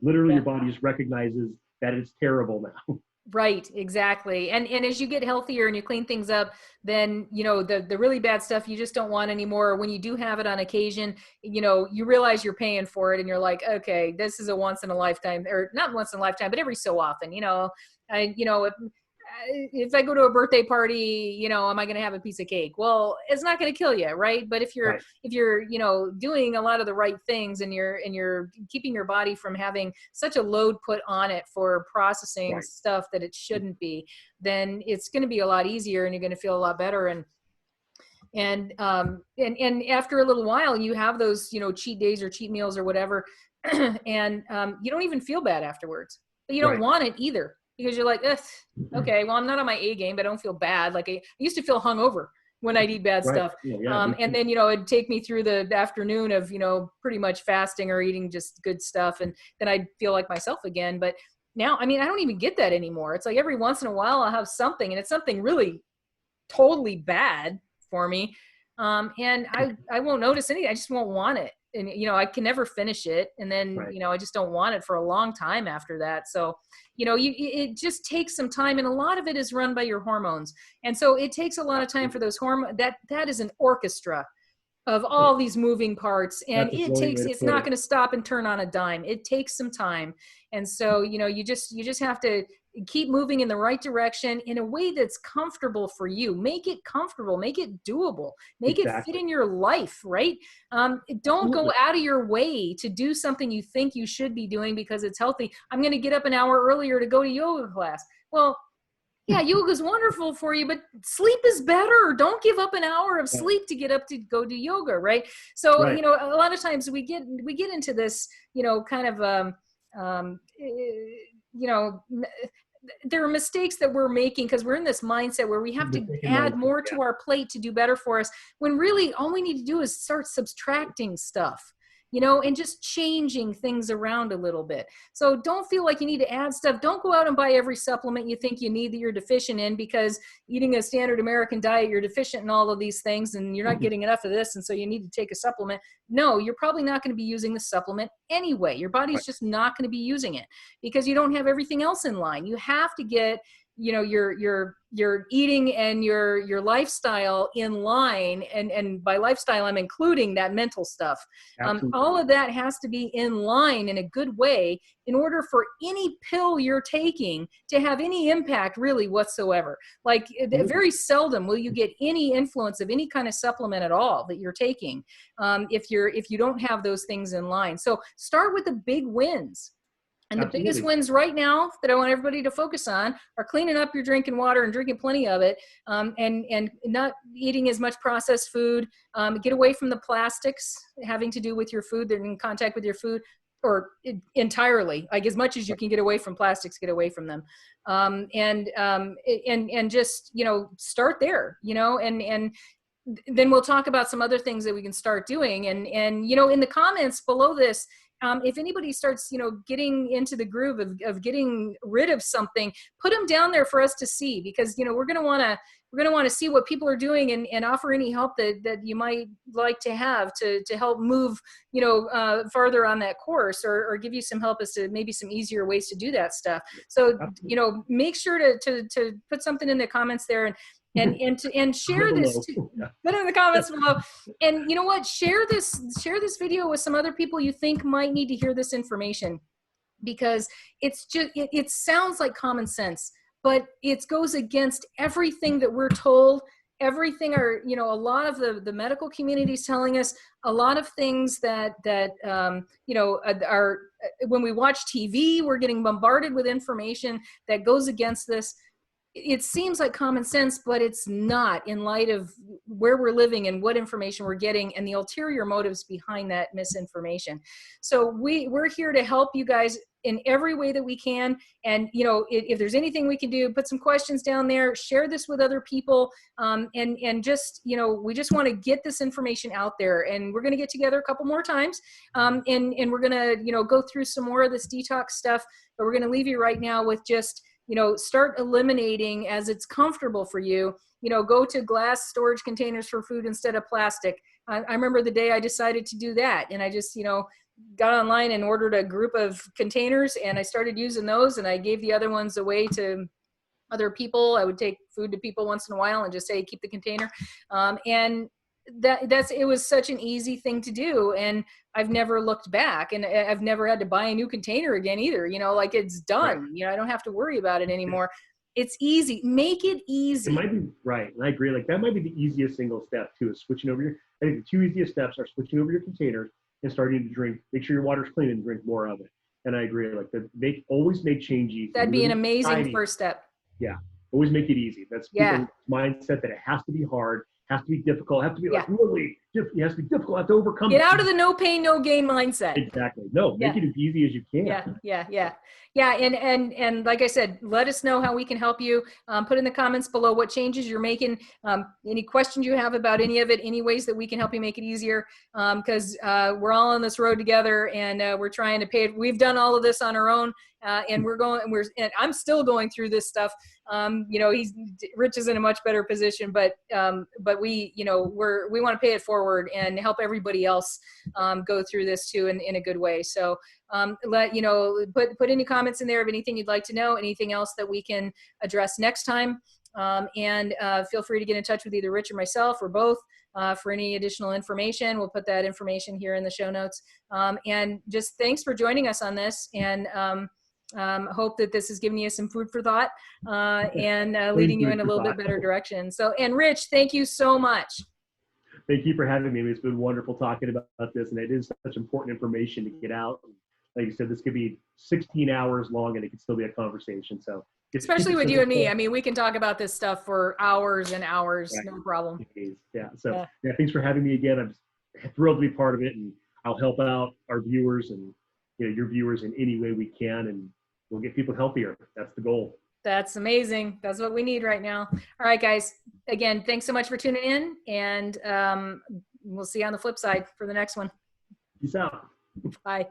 literally your body just recognizes that it's terrible now. Right, exactly. And as you get healthier and you clean things up, then, the really bad stuff you just don't want anymore. When you do have it on occasion, you realize you're paying for it, and you're like, okay, this is a once in a lifetime, or not once in a lifetime, but every so often, if I go to a birthday party, am I going to have a piece of cake? Well, it's not going to kill you, right? But if you're doing a lot of the right things, and you're keeping your body from having such a load put on it for processing stuff that it shouldn't be, then it's going to be a lot easier, and you're going to feel a lot better. And after a little while, you have those, cheat days or cheat meals or whatever, and you don't even feel bad afterwards, but you don't Right. want it either, because you're like, ugh, okay, well, I'm not on my A game, but I don't feel bad. Like I used to feel hungover when I'd eat bad Right. stuff. Yeah. And then, you know, it'd take me through the afternoon of, you know, pretty much fasting or eating just good stuff. And then I'd feel like myself again. But now, I mean, I don't even get that anymore. It's like every once in a while I'll have something, and it's something really totally bad for me. And I won't notice anything. I just won't want it. And, you know, I can never finish it. And then, Right. you know, I just don't want it for a long time after that. So, you know, it just takes some time, and a lot of it is run by your hormones. And so it takes a lot of time for those hormones. That is an orchestra of all these moving parts, and That's a brilliant way to it's put not it. going to stop and turn on a dime. It takes some time. And so, you know, you just have to keep moving in the right direction in a way that's comfortable for you. Make it comfortable, make it doable, make it fit Exactly. in your life, right? Don't go out of your way to do something you think you should be doing because it's healthy. I'm going to get up an hour earlier to go to yoga class. Well, yeah, yoga is wonderful for you, but sleep is better. Don't give up an hour of sleep to get up to go do yoga, right? So, Right. you know, a lot of times we get into this, you know, kind of, you know, there are mistakes that we're making because we're in this mindset where we have to Mistaken add mindset, more yeah. to our plate to do better for us, when really all we need to do is start subtracting stuff, you know, and just changing things around a little bit. So don't feel like you need to add stuff. Don't go out and buy every supplement you think you need that you're deficient in, because eating a standard American diet, you're deficient in all of these things and you're not getting enough of this, and so you need to take a supplement. No, you're probably not going to be using the supplement anyway. Your body's just not going to be using it because you don't have everything else in line. You have to get, you know, your eating and your lifestyle in line, and by lifestyle I'm including that mental stuff. All of that has to be in line in a good way in order for any pill you're taking to have any impact really whatsoever. Like very seldom will you get any influence of any kind of supplement at all that you're taking if you don't have those things in line. So start with the big wins. And the biggest wins right now that I want everybody to focus on are cleaning up your drinking water and drinking plenty of it, and not eating as much processed food. Get away from the plastics having to do with your food. They're in contact with your food, or entirely. Like as much as you can get away from plastics, get away from them. And just, you know, start there, you know, and then we'll talk about some other things that we can start doing. And you know, in the comments below this, if anybody starts, you know, getting into the groove of getting rid of something, put them down there for us to see, because, you know, we're going to want to see what people are doing, and offer any help that you might like to have to help move, you know, farther on that course, or give you some help as to maybe some easier ways to do that stuff. So, you know, make sure to put something in the comments there, and share this too. Put it in the comments below. And you know what? Share this video with some other people you think might need to hear this information, because it's just, it sounds like common sense, but it goes against everything that we're told. Everything are, you know, a lot of the medical community is telling us, a lot of things that you know, are, when we watch TV, we're getting bombarded with information that goes against this. It seems like common sense, but it's not, in light of where we're living and what information we're getting and the ulterior motives behind that misinformation. So we're here to help you guys in every way that we can. And, you know, if there's anything we can do, put some questions down there, share this with other people. And just, you know, we just want to get this information out there, and we're going to get together a couple more times. And we're going to, you know, go through some more of this detox stuff, but we're going to leave you right now with just, you know, start eliminating as it's comfortable for you. You know, go to glass storage containers for food instead of plastic. I remember the day I decided to do that, and I just, you know, got online and ordered a group of containers, and I started using those, and I gave the other ones away to other people. I would take food to people once in a while and just say, keep the container. And it was such an easy thing to do, and I've never looked back, and I've never had to buy a new container again either. You know, like it's done. Right. You know, I don't have to worry about it anymore. It's easy. Make it easy. It might be right, and I agree. Like that might be the easiest single step too, is switching over your. I think the two easiest steps are switching over your containers and starting to drink. Make sure your water's clean and drink more of it. And I agree. Like always make change easy. That'd be an amazing first step. Yeah, always make it easy. That's people's mindset, that it has to be hard, has to be difficult, has to be like really it has to be difficult. I have to overcome Get it. out of the no pain, no gain mindset. Exactly. No, make it as easy as you can. Yeah. And like I said, let us know how we can help you. Put in the comments below what changes you're making, any questions you have about any of it, any ways that we can help you make it easier. Because we're all on this road together, and we're trying to pay it. We've done all of this on our own, and and I'm still going through this stuff. Rich is in a much better position, but we, we want to pay it forward and help everybody else go through this too in a good way. So put any comments in there of anything you'd like to know, anything else that we can address next time. And feel free to get in touch with either Rich or myself or both for any additional information. We'll put that information here in the show notes. And just thanks for joining us on this, and hope that this has given you some food for thought and leading you in a little bit better direction. So, and Rich, thank you so much. Thank you for having me. It's been wonderful talking about this, and it is such important information to get out. Like you said, this could be 16 hours long, and it could still be a conversation. So, especially with you and me, I mean, we can talk about this stuff for hours and hours, right. No problem. Yeah. So, thanks for having me again. I'm just thrilled to be part of it, and I'll help out our viewers and your viewers in any way we can, and we'll get people healthier. That's the goal. That's amazing. That's what we need right now. All right, guys. Again, thanks so much for tuning in, and we'll see you on the flip side for the next one. Peace out. Bye.